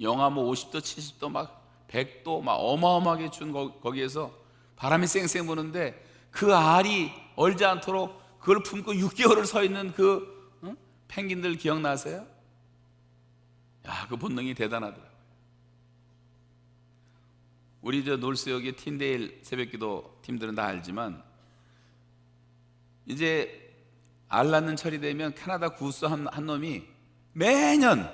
영하 뭐 50도, 70도, 막 100도, 막 어마어마하게 추운 거기에서 바람이 쌩쌩 부는데, 그 알이 얼지 않도록 그걸 품고 6개월을 서 있는 펭귄들 기억나세요? 야, 그 본능이 대단하더라고요. 우리 놀스역의 틴데일 새벽기도 팀들은 다 알지만, 이제 알 낳는 철이 되면 캐나다 구스 한 놈이 매년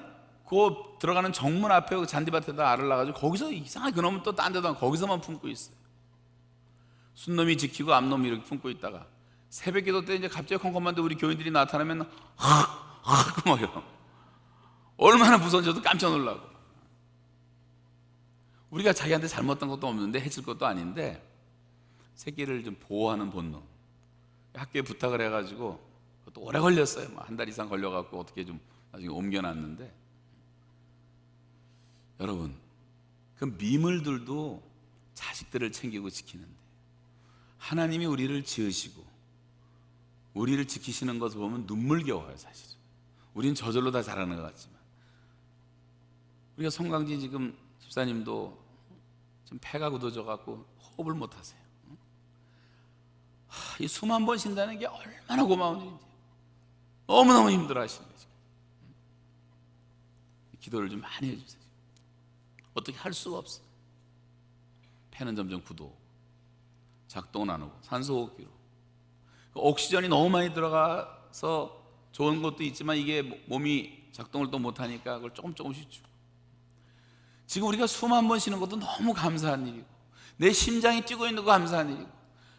그 들어가는 정문 앞에 그 잔디밭에다 알을 낳아가지고 거기서 이상하게, 그 놈은 또 딴 데도 안, 거기서만 품고 있어요. 순놈이 지키고 암놈이 이렇게 품고 있다가 새벽기도 때 이제 갑자기 컴컴한데 우리 교인들이 나타나면 막 막요. 얼마나 무서운지도 깜짝 놀라고. 우리가 자기한테 잘못한 것도 없는데, 해칠 것도 아닌데, 새끼를 좀 보호하는 본능. 학교에 부탁을 해가지고 또 오래 걸렸어요. 한 달 이상 걸려갖고 어떻게 좀 나중에 옮겨놨는데, 여러분, 그 미물들도 자식들을 챙기고 지키는데, 하나님이 우리를 지으시고 우리를 지키시는 것을 보면 눈물겨워요. 사실은 우리는 저절로 다 잘하는 것 같지만, 우리가 송강진 지금 집사님도 지금 폐가 굳어져갖고 호흡을 못하세요. 이 숨 한 번 쉰다는 게 얼마나 고마운 일인지 너무너무 힘들어하시는 거죠. 기도를 좀 많이 해주세요. 어떻게 할 수가 없어요. 폐는 점점 굳어, 작동은 안 하고 산소호흡기로 옥시전이 너무 많이 들어가서 좋은 것도 있지만 이게 몸이 작동을 또 못하니까 그걸 조금씩 주고. 지금 우리가 숨 한 번 쉬는 것도 너무 감사한 일이고, 내 심장이 뛰고 있는 거 감사한 일이고,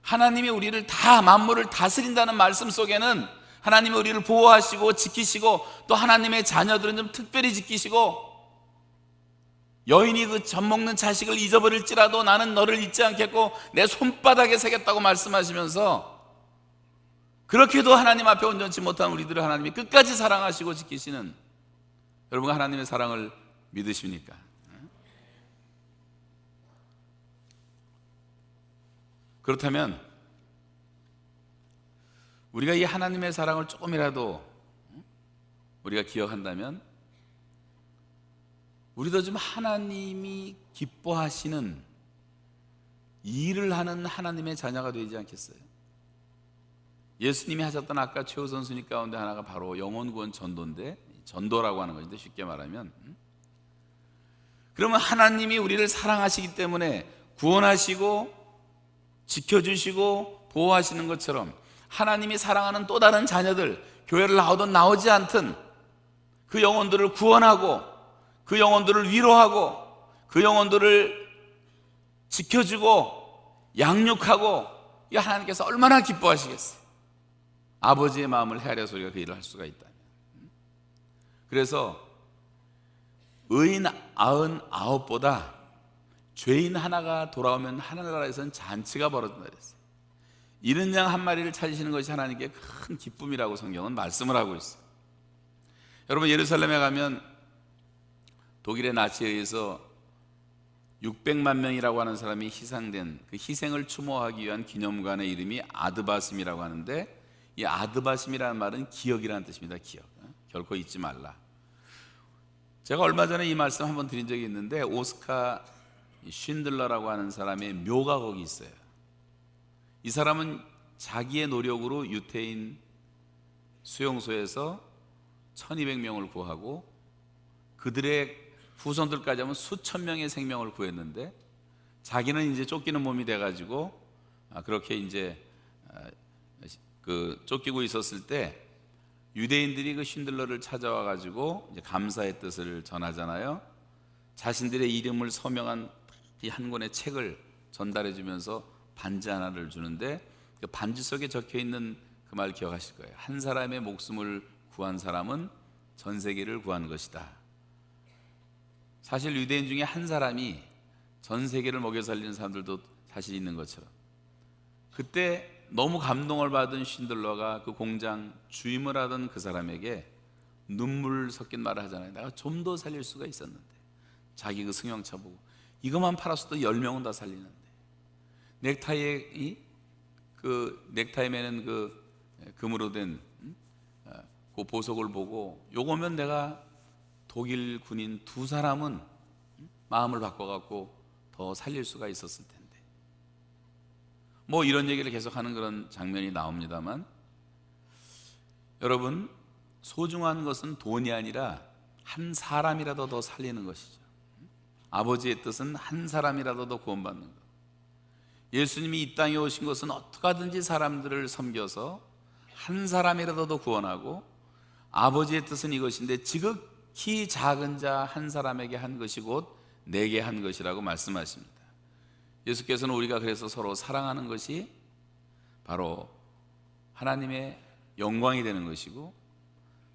하나님이 우리를 다 만물을 다스린다는 말씀 속에는 하나님이 우리를 보호하시고 지키시고, 또 하나님의 자녀들은 좀 특별히 지키시고, 여인이 그 젖 먹는 자식을 잊어버릴지라도 나는 너를 잊지 않겠고 내 손바닥에 새겼다고 말씀하시면서, 그렇게도 하나님 앞에 온전치 못한 우리들을 하나님이 끝까지 사랑하시고 지키시는, 여러분 하나님의 사랑을 믿으십니까? 그렇다면 우리가 이 하나님의 사랑을 조금이라도 우리가 기억한다면 우리도 좀 하나님이 기뻐하시는 일을 하는 하나님의 자녀가 되지 않겠어요? 예수님이 하셨던 아까 최우선 순위 가운데 하나가 바로 영혼구원 전도인데, 전도라고 하는 것인데, 쉽게 말하면, 그러면 하나님이 우리를 사랑하시기 때문에 구원하시고 지켜주시고 보호하시는 것처럼, 하나님이 사랑하는 또 다른 자녀들, 교회를 나오든 나오지 않든 그 영혼들을 구원하고 그 영혼들을 위로하고 그 영혼들을 지켜주고 양육하고, 이 하나님께서 얼마나 기뻐하시겠어요? 아버지의 마음을 헤아려서 우리가 그 일을 할 수가 있다면. 그래서 의인 99보다 죄인 하나가 돌아오면 하늘나라에서는 잔치가 벌어진다 그랬어요. 이른 양 한 마리를 찾으시는 것이 하나님께 큰 기쁨이라고 성경은 말씀을 하고 있어요. 여러분, 예루살렘에 가면 독일의 나치에 의해서 600만 명이라고 하는 사람이 희생된 그 희생을 추모하기 위한 기념관의 이름이 아드바심이라고 하는데, 이 아드바심이라는 말은 기억이라는 뜻입니다. 기억. 결코 잊지 말라. 제가 얼마 전에 이 말씀 한번 드린 적이 있는데, 오스카 쉰들러라고 하는 사람의 묘가 거기 있어요. 이 사람은 자기의 노력으로 유태인 수용소에서 1200명을 구하고 그들의 후손들까지 하면 수천 명의 생명을 구했는데, 자기는 이제 쫓기는 몸이 돼가지고 그렇게 이제 쫓기고 있었을 때 유대인들이 그 쉰들러를 찾아와 가지고 이제 감사의 뜻을 전하잖아요. 자신들의 이름을 서명한 이 한 권의 책을 전달해 주면서 반지 하나를 주는데, 그 반지 속에 적혀 있는 그 말 기억하실 거예요. 한 사람의 목숨을 구한 사람은 전 세계를 구한 것이다. 사실 유대인 중에 한 사람이 전 세계를 먹여 살리는 사람들도 사실 있는 것처럼, 그때 너무 감동을 받은 쉰들러가 그 공장 주임을 하던 그 사람에게 눈물 섞인 말을 하잖아요. 내가 좀 더 살릴 수가 있었는데, 자기 그 승용차 보고 이것만 팔았어도 10명은 다 살리는데, 넥타이에 넥타이 매는 그 금으로 된 그 보석을 보고 요거면 내가 독일 군인 2사람은 마음을 바꿔갖고 더 살릴 수가 있었을 텐데, 뭐 이런 얘기를 계속하는 그런 장면이 나옵니다만, 여러분, 소중한 것은 돈이 아니라 한 사람이라도 더 살리는 것이죠. 아버지의 뜻은 한 사람이라도 더 구원받는 것. 예수님이 이 땅에 오신 것은 어떻게 하든지 사람들을 섬겨서 한 사람이라도 더 구원하고, 아버지의 뜻은 이것인데 지극히 작은 자 한 사람에게 한 것이 곧 내게 한 것이라고 말씀하십니다. 예수께서는 우리가 그래서 서로 사랑하는 것이 바로 하나님의 영광이 되는 것이고,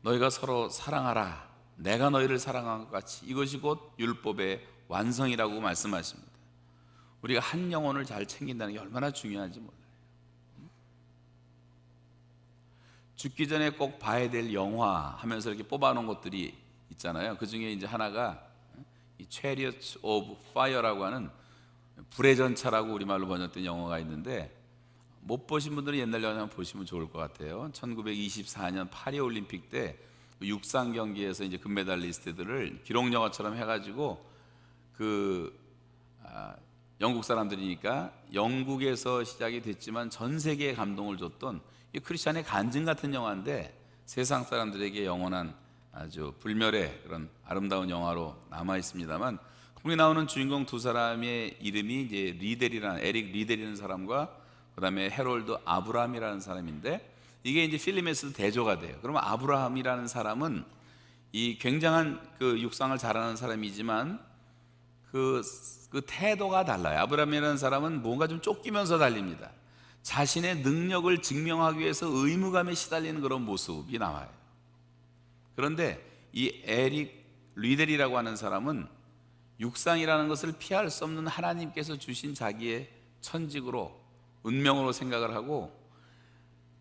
너희가 서로 사랑하라, 내가 너희를 사랑한 것 같이, 이것이 곧 율법의 완성이라고 말씀하십니다. 우리가 한 영혼을 잘 챙긴다는 게 얼마나 중요한지 몰라요. 죽기 전에 꼭 봐야 될 영화 하면서 이렇게 뽑아놓은 것들이 있잖아요. 그 중에 이제 하나가 이 Chariots of Fire라고 하는 불의 전차라고 우리말로 번역된 영화가 있는데, 못 보신 분들은 옛날 영화 한번 보시면 좋을 것 같아요. 1924년 파리 올림픽 때 육상 경기에서 이제 금메달리스트들을 기록 영화처럼 해가지고 영국 사람들이니까 영국에서 시작이 됐지만 전 세계에 감동을 줬던 이 크리스찬의 간증 같은 영화인데, 세상 사람들에게 영원한 아주 불멸의 그런 아름다운 영화로 남아 있습니다만, 거기 나오는 주인공 2사람의 이름이 이제 에릭 리델이라는 사람과 그 다음에 해롤드 아브람이라는 사람인데, 이게 이제 필름에서도 대조가 돼요. 그러면 아브라함이라는 사람은 이 굉장한 그 육상을 잘하는 사람이지만 그 태도가 달라요. 아브라함이라는 사람은 뭔가 좀 쫓기면서 달립니다. 자신의 능력을 증명하기 위해서 의무감에 시달리는 그런 모습이 나와요. 그런데 이 에릭 리델이라고 하는 사람은 육상이라는 것을 피할 수 없는 하나님께서 주신 자기의 천직으로, 운명으로 생각을 하고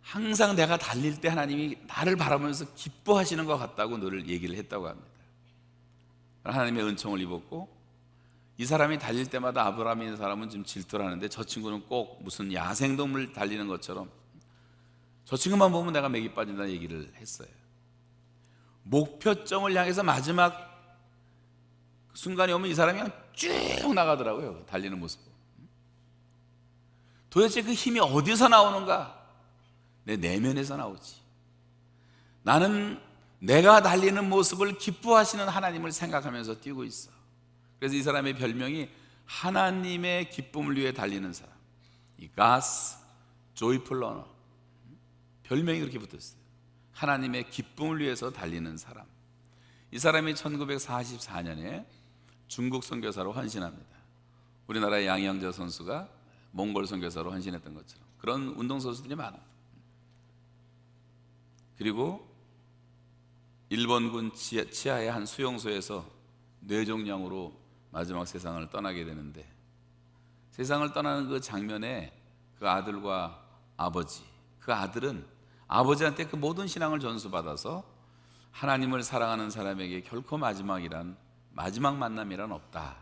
항상 내가 달릴 때 하나님이 나를 바라보면서 기뻐하시는 것 같다고 늘 얘기를 했다고 합니다. 하나님의 은총을 입었고, 이 사람이 달릴 때마다 아브라함이라는 사람은 좀 질투를 하는데 저 친구는 꼭 무슨 야생동물 달리는 것처럼 저 친구만 보면 내가 맥이 빠진다는 얘기를 했어요. 목표점을 향해서 마지막 순간이 오면 이 사람이 그냥 쭉 나가더라고요. 달리는 모습. 도대체 그 힘이 어디서 나오는가? 내 내면에서 나오지. 나는 내가 달리는 모습을 기뻐하시는 하나님을 생각하면서 뛰고 있어. 그래서 이 사람의 별명이 하나님의 기쁨을 위해 달리는 사람, 이 God's Joyful Runner. 별명이 그렇게 붙었어요. 하나님의 기쁨을 위해서 달리는 사람. 이 사람이 1944년에 중국 선교사로 헌신합니다. 우리나라의 양희영자 선수가 몽골 선교사로 헌신했던 것처럼 그런 운동선수들이 많아요. 그리고 일본군 치하의 한 수용소에서 뇌종양으로 마지막 세상을 떠나게 되는데, 세상을 떠나는 그 장면에 그 아들과 아버지, 그 아들은 아버지한테 그 모든 신앙을 전수받아서 하나님을 사랑하는 사람에게 결코 마지막 만남이란 없다.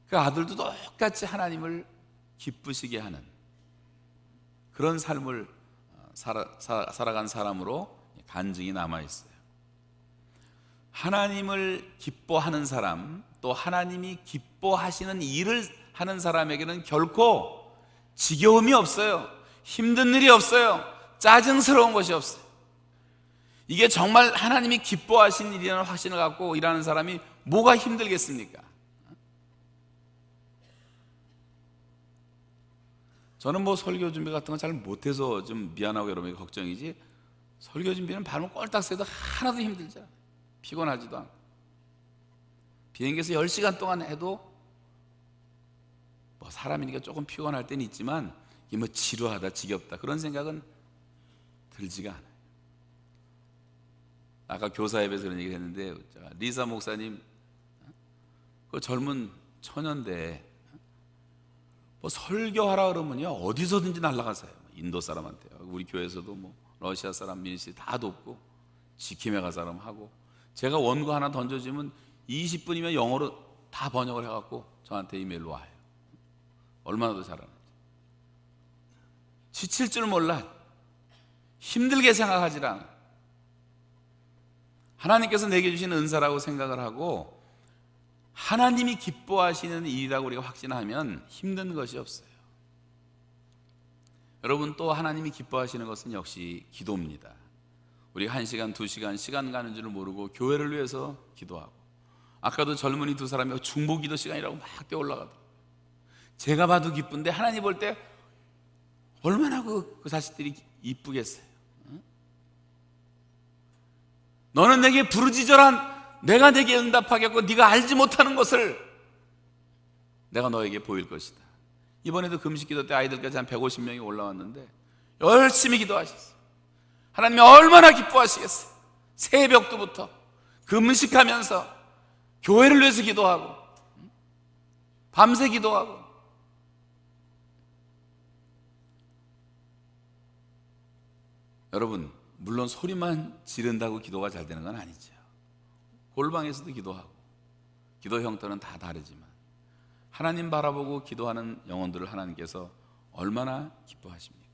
그 아들도 똑같이 하나님을 기쁘시게 하는 그런 삶을 살아간 사람으로 간증이 남아있어요. 하나님을 기뻐하는 사람, 또 하나님이 기뻐하시는 일을 하는 사람에게는 결코 지겨움이 없어요. 힘든 일이 없어요. 짜증스러운 것이 없어요. 이게 정말 하나님이 기뻐하시는 일이라는 확신을 갖고 일하는 사람이 뭐가 힘들겠습니까? 저는 뭐 설교 준비 같은 거 잘 못해서 좀 미안하고 여러분이 걱정이지, 설교 준비는 발을 꼴딱 세도 하나도 힘들지 않아요. 피곤하지도 않고. 비행기에서 10시간 동안 해도 뭐 사람이니까 조금 피곤할 때는 있지만 이게 뭐 지루하다, 지겹다 그런 생각은 들지가 않아요. 아까 교사 예배에서 그런 얘기를 했는데, 리사 목사님 그 젊은 처녀인데 뭐 설교하라 그러면요 어디서든지 날아가세요. 인도 사람한테요. 우리 교회에서도 뭐 러시아 사람 미니스트리 다 돕고 지킴해가 사람 하고, 제가 원고 하나 던져주면 20분이면 영어로 다 번역을 해갖고 저한테 이메일로 와요. 얼마나 더 잘하는지. 지칠 줄 몰라. 힘들게 생각하지 않아. 하나님께서 내게 주신 은사라고 생각을 하고 하나님이 기뻐하시는 일이라고 우리가 확신하면 힘든 것이 없어요. 여러분, 또 하나님이 기뻐하시는 것은 역시 기도입니다. 우리가 1시간, 2시간 시간 가는 줄 모르고 교회를 위해서 기도하고, 아까도 젊은이 두 사람이 중보기도 시간이라고 막 뛰어 올라가더라고요. 제가 봐도 기쁜데 하나님 볼 때 얼마나 그 자식들이 이쁘겠어요. 너는 내게 부르짖어라. 내가 내게 응답하겠고 네가 알지 못하는 것을 내가 너에게 보일 것이다. 이번에도 금식기도 때 아이들까지 한 150명이 올라왔는데 열심히 기도하셨어요. 하나님이 얼마나 기뻐하시겠어요. 새벽부터 금식하면서 교회를 위해서 기도하고 밤새 기도하고. 여러분, 물론 소리만 지른다고 기도가 잘 되는 건 아니죠. 골방에서도 기도하고 기도 형태는 다 다르지만 하나님 바라보고 기도하는 영혼들을 하나님께서 얼마나 기뻐하십니까?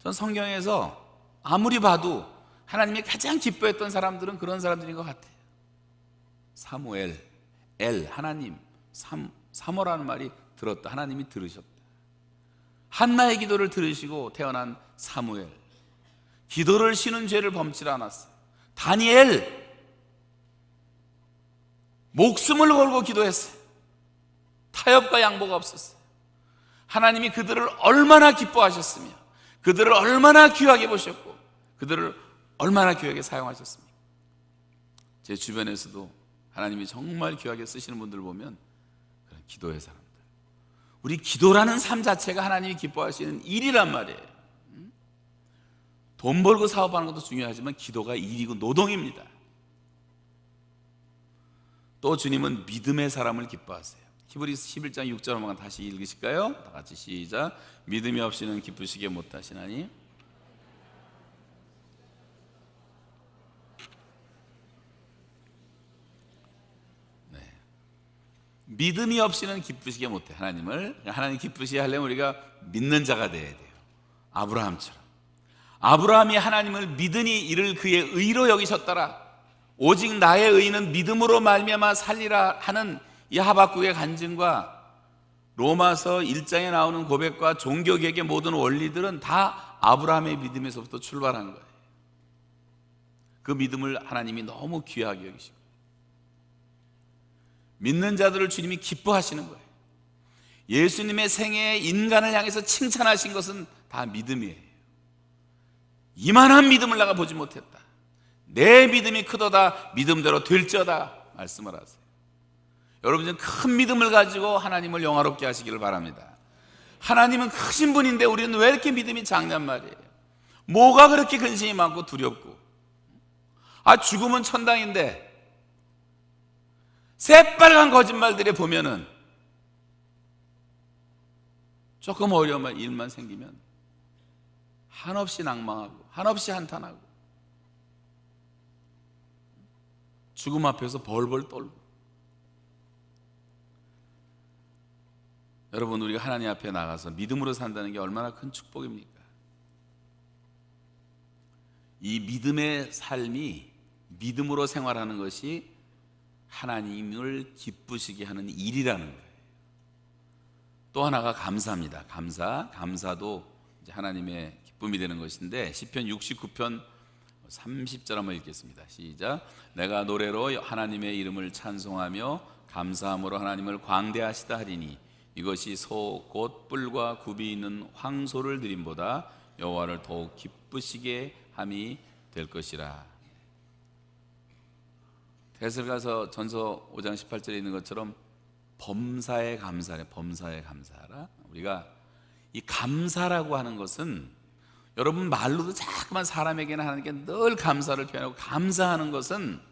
전 성경에서 아무리 봐도 하나님이 가장 기뻐했던 사람들은 그런 사람들인 것 같아요. 사무엘, 하나님, 사모라는 말이 들었다. 하나님이 들으셨다. 한나의 기도를 들으시고 태어난 사무엘, 기도를 쉬는 죄를 범치 않았어요. 다니엘, 목숨을 걸고 기도했어요. 타협과 양보가 없었어요. 하나님이 그들을 얼마나 기뻐하셨으며 그들을 얼마나 귀하게 보셨고 그들을 얼마나 귀하게 사용하셨습니까? 제 주변에서도 하나님이 정말 귀하게 쓰시는 분들 보면 그런 기도의 사람들, 우리 기도라는 삶 자체가 하나님이 기뻐하시는 일이란 말이에요. 돈 벌고 사업하는 것도 중요하지만 기도가 일이고 노동입니다. 또 주님은 믿음의 사람을 기뻐하세요. 히브리서 11장 6절 한번 다시 읽으실까요? 다 같이 시작. 믿음이 없이는 기쁘시게 못하시나니. 네. 믿음이 없이는 기쁘시게 못해. 하나님 기쁘시게 하려면 우리가 믿는 자가 돼야 돼요. 아브라함처럼. 아브라함이 하나님을 믿으니 이를 그의 의로 여기셨더라. 오직 나의 의는 믿음으로 말미암아 살리라 하는 이 하박국의 간증과 로마서 1장에 나오는 고백과 종교개혁의 모든 원리들은 다 아브라함의 믿음에서부터 출발한 거예요. 그 믿음을 하나님이 너무 귀하게 여기시고 믿는 자들을 주님이 기뻐하시는 거예요. 예수님의 생애에 인간을 향해서 칭찬하신 것은 다 믿음이에요. 이만한 믿음을 내가 보지 못했다. 내 믿음이 크도다. 믿음대로 될지어다 말씀을 하세요. 여러분 좀 큰 믿음을 가지고 하나님을 영화롭게 하시기를 바랍니다. 하나님은 크신 분인데 우리는 왜 이렇게 믿음이 작냔 말이에요. 뭐가 그렇게 근심이 많고 두렵고, 죽음은 천당인데 새빨간 거짓말들에 보면은 조금 어려운 일만 생기면 한없이 낭망하고 한없이 한탄하고 죽음 앞에서 벌벌 떨고. 여러분, 우리가 하나님 앞에 나가서 믿음으로 산다는 게 얼마나 큰 축복입니까? 이 믿음의 삶이, 믿음으로 생활하는 것이 하나님을 기쁘시게 하는 일이라는 거예요. 또 하나가 감사입니다. 감사도 이제 하나님의 기쁨이 되는 것인데, 시편 69편 30절 한번 읽겠습니다. 시작. 내가 노래로 하나님의 이름을 찬송하며 감사함으로 하나님을 광대하시다 하리니 이것이 소 곧 뿔과 굽이 있는 황소를 드림보다 여호와를 더욱 기쁘시게 함이 될 것이라. 데살가서 전서 5장 18절에 있는 것처럼 범사에 감사하라. 범사에 감사하라. 우리가 이 감사라고 하는 것은, 여러분 말로도 자꾸만 사람에게는 하나님께 늘 감사를 표현하고, 감사하는 것은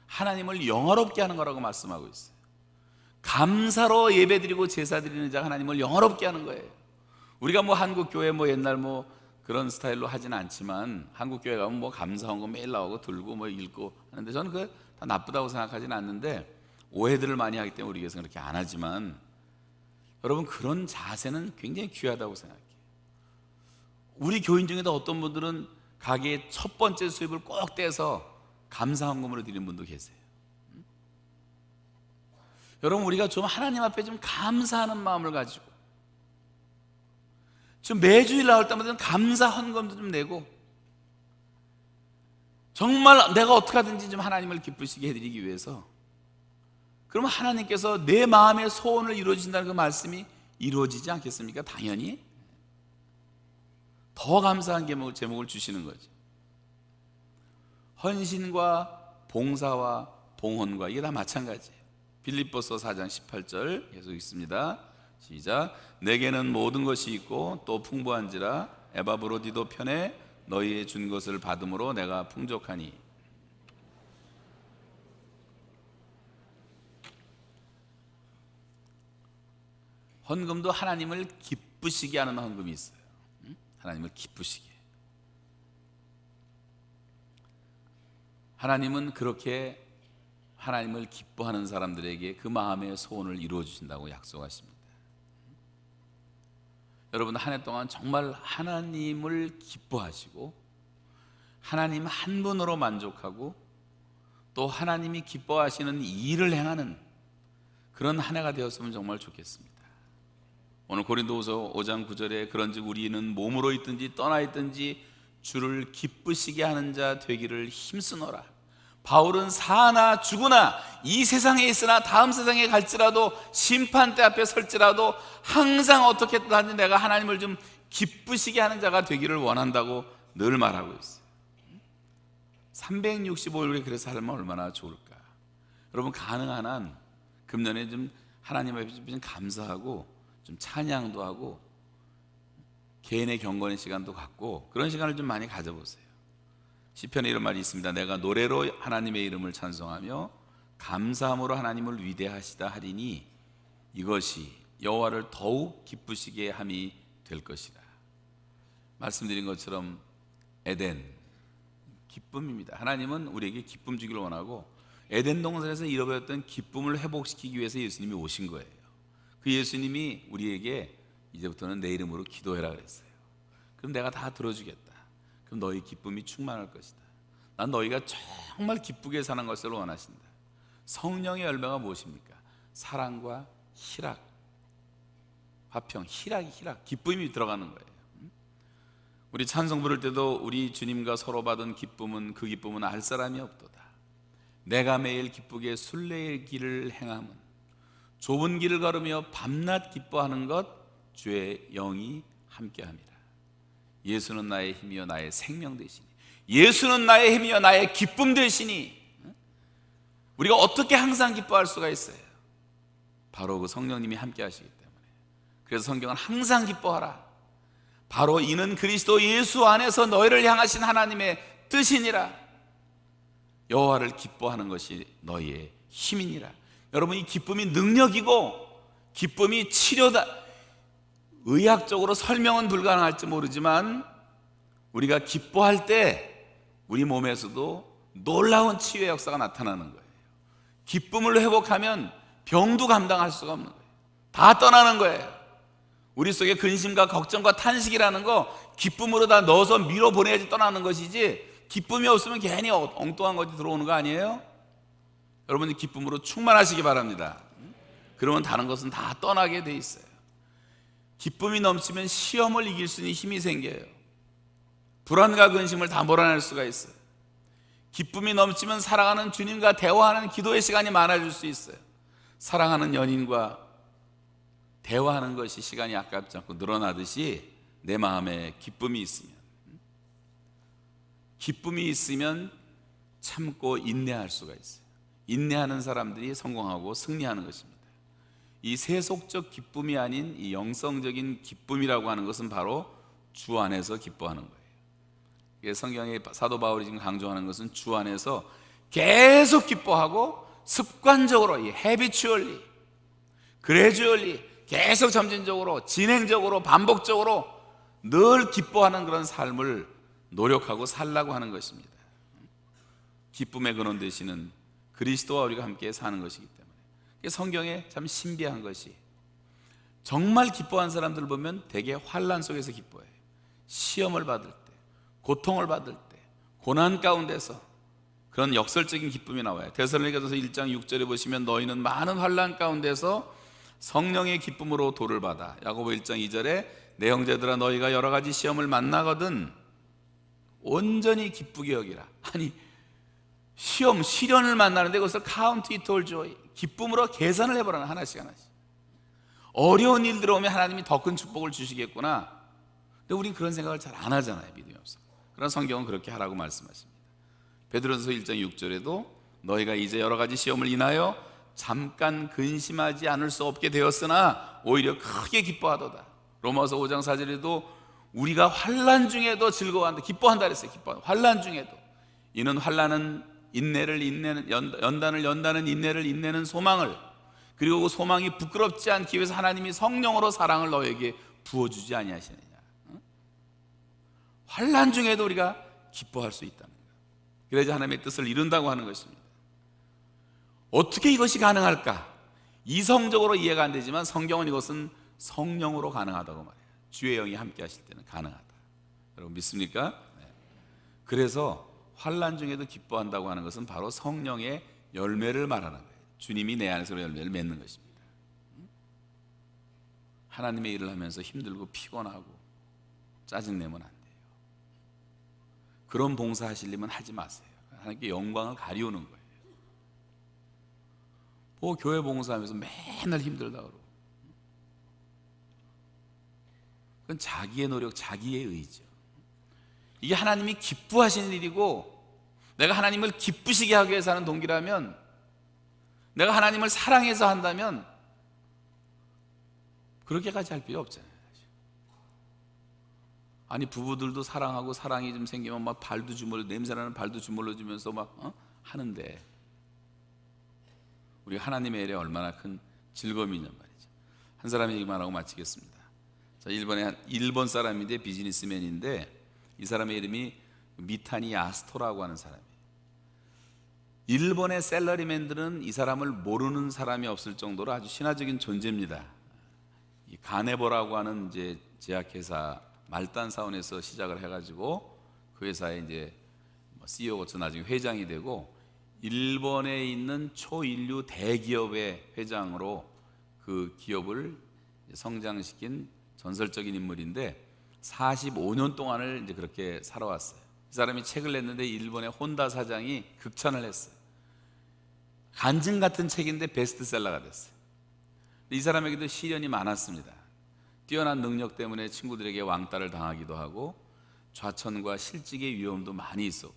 하나님을 영화롭게 하는 거라고 말씀하고 있어요. 감사로 예배드리고 제사드리는 자가 하나님을 영화롭게 하는 거예요. 우리가 한국교회 옛날 그런 스타일로 하지는 않지만, 한국교회 가면 감사한 거 매일 나오고 들고 읽고 하는데, 저는 그거 다 나쁘다고 생각하지는 않는데, 오해들을 많이 하기 때문에 우리 교회에서는 그렇게 안 하지만, 여러분 그런 자세는 굉장히 귀하다고 생각해요. 우리 교인 중에도 어떤 분들은 가게의 첫 번째 수입을 꼭 떼서 감사헌금으로 드리는 분도 계세요. 여러분, 우리가 좀 하나님 앞에 좀 감사하는 마음을 가지고 좀 매주일 나올 때마다 감사 헌금도 좀 내고, 정말 내가 어떻게 하든지 좀 하나님을 기쁘시게 해드리기 위해서, 그러면 하나님께서 내 마음의 소원을 이루어진다는 그 말씀이 이루어지지 않겠습니까? 당연히 더 감사한 제목을 주시는 거죠. 헌신과 봉사와 봉헌과 이게 다 마찬가지예요. 빌립보서 4장 18절 계속 읽습니다. 시작. 내게는 모든 것이 있고 또 풍부한지라 에바브로디도 편에 너희의 준 것을 받음으로 내가 풍족하니. 헌금도 하나님을 기쁘시게 하는 헌금이 있어요. 하나님을 기쁘시게. 하나님은 그렇게 하나님을 기뻐하는 사람들에게 그 마음의 소원을 이루어 주신다고 약속하십니다. 여러분, 한 해 동안 정말 하나님을 기뻐하시고 하나님 한 분으로 만족하고 또 하나님이 기뻐하시는 일을 행하는 그런 한 해가 되었으면 정말 좋겠습니다. 오늘 고린도후서 5장 9절에 그런즉 우리는 몸으로 있든지 떠나 있든지 주를 기쁘시게 하는 자 되기를 힘쓰노라. 바울은 사나 죽으나 이 세상에 있으나 다음 세상에 갈지라도 심판대 앞에 설지라도 항상 어떻게든 내가 하나님을 좀 기쁘시게 하는 자가 되기를 원한다고 늘 말하고 있어요. 365일에 그래서 살면 얼마나 좋을까. 여러분, 가능한 한 금년에 좀 하나님 앞에 좀 감사하고 좀 찬양도 하고 개인의 경건의 시간도 갖고 그런 시간을 좀 많이 가져보세요. 시편에 이런 말이 있습니다. 내가 노래로 하나님의 이름을 찬송하며 감사함으로 하나님을 위대하시다 하리니 이것이 여호와를 더욱 기쁘시게 함이 될 것이다. 말씀드린 것처럼 에덴, 기쁨입니다. 하나님은 우리에게 기쁨 주기를 원하고 에덴 동산에서 잃어버렸던 기쁨을 회복시키기 위해서 예수님이 오신 거예요. 그 예수님이 우리에게 이제부터는 내 이름으로 기도해라 그랬어요. 그럼 내가 다 들어주겠다. 그럼 너희 기쁨이 충만할 것이다. 난 너희가 정말 기쁘게 사는 것을 원하신다. 성령의 열매가 무엇입니까? 사랑과 희락, 화평, 희락, 기쁨이 들어가는 거예요. 우리 찬송 부를 때도 우리 주님과 서로 받은 기쁨은 그 기쁨은 알 사람이 없도다. 내가 매일 기쁘게 순례의 길을 행함은 좁은 길을 걸으며 밤낮 기뻐하는 것 주의 영이 함께함이라. 예수는 나의 힘이여 나의 생명 되시니, 예수는 나의 힘이여 나의 기쁨 되시니, 우리가 어떻게 항상 기뻐할 수가 있어요? 바로 그 성령님이 함께 하시기 때문에. 그래서 성경은 항상 기뻐하라. 바로 이는 그리스도 예수 안에서 너희를 향하신 하나님의 뜻이니라. 여호와를 기뻐하는 것이 너희의 힘이니라. 여러분, 이 기쁨이 능력이고 기쁨이 치료다. 의학적으로 설명은 불가능할지 모르지만 우리가 기뻐할 때 우리 몸에서도 놀라운 치유의 역사가 나타나는 거예요. 기쁨을 회복하면 병도 감당할 수가 없는 거예요. 다 떠나는 거예요. 우리 속에 근심과 걱정과 탄식이라는 거 기쁨으로 다 넣어서 밀어보내야지 떠나는 것이지, 기쁨이 없으면 괜히 엉뚱한 것이 들어오는 거 아니에요? 여러분이 기쁨으로 충만하시기 바랍니다. 그러면 다른 것은 다 떠나게 돼 있어요. 기쁨이 넘치면 시험을 이길 수 있는 힘이 생겨요. 불안과 근심을 다 몰아낼 수가 있어요. 기쁨이 넘치면 사랑하는 주님과 대화하는 기도의 시간이 많아질 수 있어요. 사랑하는 연인과 대화하는 것이 시간이 아깝지 않고 늘어나듯이 내 마음에 기쁨이 있으면 참고 인내할 수가 있어요. 인내하는 사람들이 성공하고 승리하는 것입니다. 이 세속적 기쁨이 아닌 이 영성적인 기쁨이라고 하는 것은 바로 주 안에서 기뻐하는 거예요. 성경에 사도 바울이 지금 강조하는 것은 주 안에서 계속 기뻐하고 습관적으로, 이 habitually, gradually, 계속 점진적으로, 진행적으로, 반복적으로 늘 기뻐하는 그런 삶을 노력하고 살라고 하는 것입니다. 기쁨의 근원 되시는 그리스도와 우리가 함께 사는 것이기 때문에. 성경에 참 신비한 것이, 정말 기뻐하는 사람들을 보면 대개 환난 속에서 기뻐해요. 시험을 받을 때, 고통을 받을 때, 고난 가운데서 그런 역설적인 기쁨이 나와요. 데살로니가전서 1장 6절에 보시면 너희는 많은 환난 가운데서 성령의 기쁨으로 도를 받아. 야고보 1장 2절에 내 형제들아 너희가 여러 가지 시험을 만나거든 온전히 기쁘게 여기라. 아니, 시련을 만나는데 그것을 count it all joy, 기쁨으로 계산을 해보라는, 하나씩 어려운 일 들어오면 하나님이 더 큰 축복을 주시겠구나. 근데 우린 그런 생각을 잘 안 하잖아요. 믿음이 없어. 그러나 성경은 그렇게 하라고 말씀하십니다. 베드로전서 1장 6절에도 너희가 이제 여러 가지 시험을 인하여 잠깐 근심하지 않을 수 없게 되었으나 오히려 크게 기뻐하도다. 로마서 5장 4절에도 우리가 환난 중에도 즐거워한다, 기뻐한다 그랬어요. 환난 중에도. 이는 환난은 연단을 연다는 인내를, 인내는 소망을, 그리고 그 소망이 부끄럽지 않기 위해서 하나님이 성령으로 사랑을 너에게 부어주지 아니하시느냐. 환난 중에도 우리가 기뻐할 수 있다는 거예요. 그래야 하나님의 뜻을 이룬다고 하는 것입니다. 어떻게 이것이 가능할까? 이성적으로 이해가 안 되지만 성경은 이것은 성령으로 가능하다고 말해요. 주의 영이 함께 하실 때는 가능하다. 여러분 믿습니까? 네. 그래서 환난 중에도 기뻐한다고 하는 것은 바로 성령의 열매를 말하는 거예요. 주님이 내 안에서 열매를 맺는 것입니다. 하나님의 일을 하면서 힘들고 피곤하고 짜증내면 안 돼요. 그런 봉사 하시려면 하지 마세요. 하나님께 영광을 가리우는 거예요. 교회 봉사하면서 맨날 힘들다 그러고 그건 자기의 노력, 자기의 의지죠. 이게 하나님이 기뻐하시는 일이고, 내가 하나님을 기쁘시게 하기 위해서 하는 동기라면, 내가 하나님을 사랑해서 한다면 그렇게까지 할 필요 없잖아요. 아니, 부부들도 사랑하고 사랑이 좀 생기면 막 발도 주물러, 냄새나는 발도 주물러 주면서 막 하는데, 우리 하나님의 일에 얼마나 큰 즐거움이 있냔 말이죠. 한 사람 얘기만 하고 마치겠습니다. 자, 일본 사람인데 비즈니스맨인데, 이 사람의 이름이 미타니 야스토라고 하는 사람이에요. 일본의 셀러리맨들은 이 사람을 모르는 사람이 없을 정도로 아주 신화적인 존재입니다. 이 가네보라고 하는 이제 제약회사 말단 사원에서 시작을 해가지고 그 회사에 이제 CEO가 거쳐 나중에 회장이 되고, 일본에 있는 초인류 대기업의 회장으로 그 기업을 성장시킨 전설적인 인물인데, 45년 동안을 이제 그렇게 살아왔어요. 이 사람이 책을 냈는데 일본의 혼다 사장이 극찬을 했어요. 간증 같은 책인데 베스트셀러가 됐어요. 이 사람에게도 시련이 많았습니다. 뛰어난 능력 때문에 친구들에게 왕따를 당하기도 하고, 좌천과 실직의 위험도 많이 있었고.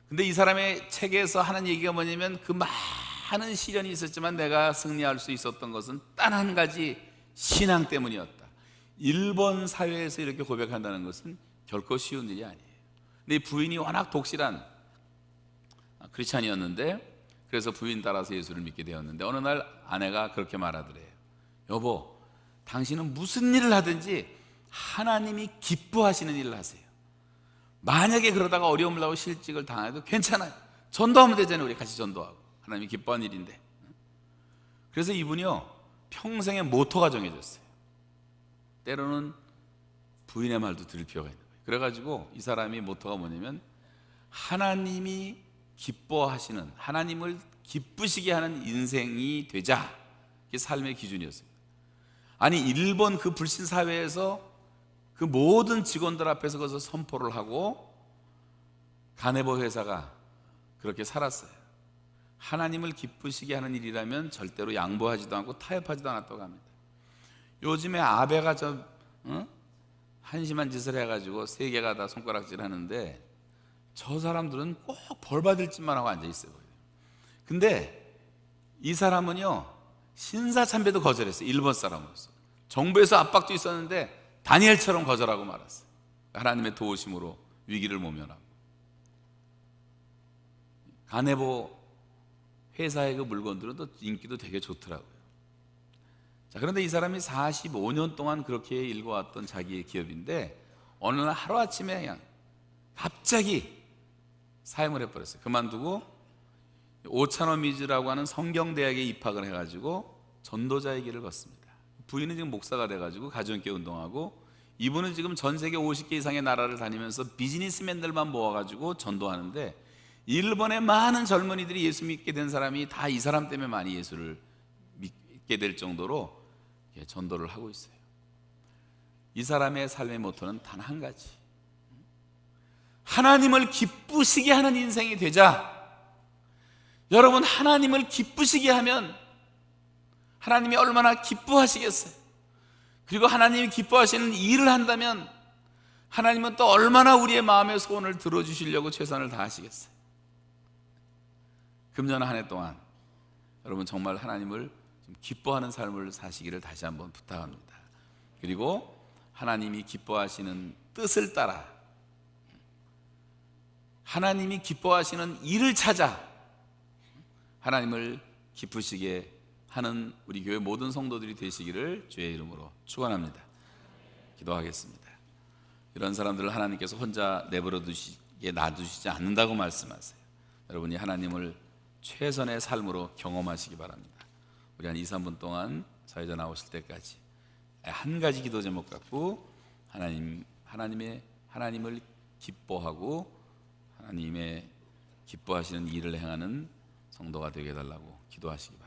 근데 이 사람의 책에서 하는 얘기가 뭐냐면, 그 많은 시련이 있었지만 내가 승리할 수 있었던 것은 단 한 가지, 신앙 때문이었다. 일본 사회에서 이렇게 고백한다는 것은 결코 쉬운 일이 아니에요. 근데 이 부인이 워낙 독실한 크리스찬이었는데, 그래서 부인 따라서 예수를 믿게 되었는데, 어느 날 아내가 그렇게 말하더래요. 여보, 당신은 무슨 일을 하든지 하나님이 기뻐하시는 일을 하세요. 만약에 그러다가 어려움을 하고 실직을 당해도 괜찮아요. 전도하면 되잖아요. 우리 같이 전도하고. 하나님이 기뻐하는 일인데. 그래서 이분이요, 평생의 모토가 정해졌어요. 때로는 부인의 말도 들을 필요가 있는 거예요. 그래가지고 이 사람이 모토가 뭐냐면, 하나님이 기뻐하시는, 하나님을 기쁘시게 하는 인생이 되자. 이게 삶의 기준이었어요. 아니, 일본 그 불신 사회에서 그 모든 직원들 앞에서 그것을 선포를 하고, 가네보 회사가 그렇게 살았어요. 하나님을 기쁘시게 하는 일이라면 절대로 양보하지도 않고 타협하지도 않았다고 합니다. 요즘에 아베가 한심한 짓을 해가지고 세 개가 다 손가락질 하는데, 저 사람들은 꼭 벌 받을 짓만 하고 앉아있어요. 근데 이 사람은요, 신사참배도 거절했어요. 일본 사람으로서. 정부에서 압박도 있었는데 다니엘처럼 거절하고 말았어요. 하나님의 도우심으로 위기를 모면하고. 가네보 회사의 그 물건들은 또 인기도 되게 좋더라고요. 자, 그런데 이 사람이 45년 동안 그렇게 일궈왔던 자기의 기업인데, 어느 날 하루아침에 그냥 갑자기 사임을 해버렸어요. 그만두고 오차노미즈라고 하는 성경대학에 입학을 해가지고 전도자의 길을 걷습니다. 부인은 지금 목사가 돼가지고 가정교회 운동하고, 이분은 지금 전 세계 50개 이상의 나라를 다니면서 비즈니스맨들만 모아가지고 전도하는데, 일본의 많은 젊은이들이 예수 믿게 된 사람이 다 이 사람 때문에 많이 예수를 믿게 될 정도로 전도를 하고 있어요. 이 사람의 삶의 모토는 단 한 가지, 하나님을 기쁘시게 하는 인생이 되자. 여러분, 하나님을 기쁘시게 하면 하나님이 얼마나 기뻐하시겠어요? 그리고 하나님이 기뻐하시는 일을 한다면 하나님은 또 얼마나 우리의 마음의 소원을 들어주시려고 최선을 다하시겠어요? 금년 한 해 동안 여러분 정말 하나님을 좀 기뻐하는 삶을 사시기를 다시 한번 부탁합니다. 그리고 하나님이 기뻐하시는 뜻을 따라, 하나님이 기뻐하시는 일을 찾아 하나님을 기쁘시게 하는 우리 교회 모든 성도들이 되시기를 주의 이름으로 축원합니다. 기도하겠습니다. 이런 사람들을 하나님께서 혼자 내버려 두시게 놔두시지 않는다고 말씀하세요. 여러분이 하나님을 최선의 삶으로 경험하시기 바랍니다. 우리 한 2, 3분 동안 사회자 나오실 때까지 한 가지 기도 제목 갖고 하나님을 기뻐하고 하나님의 기뻐하시는 일을 행하는 성도가 되게 해달라고 기도하시기 바랍니다.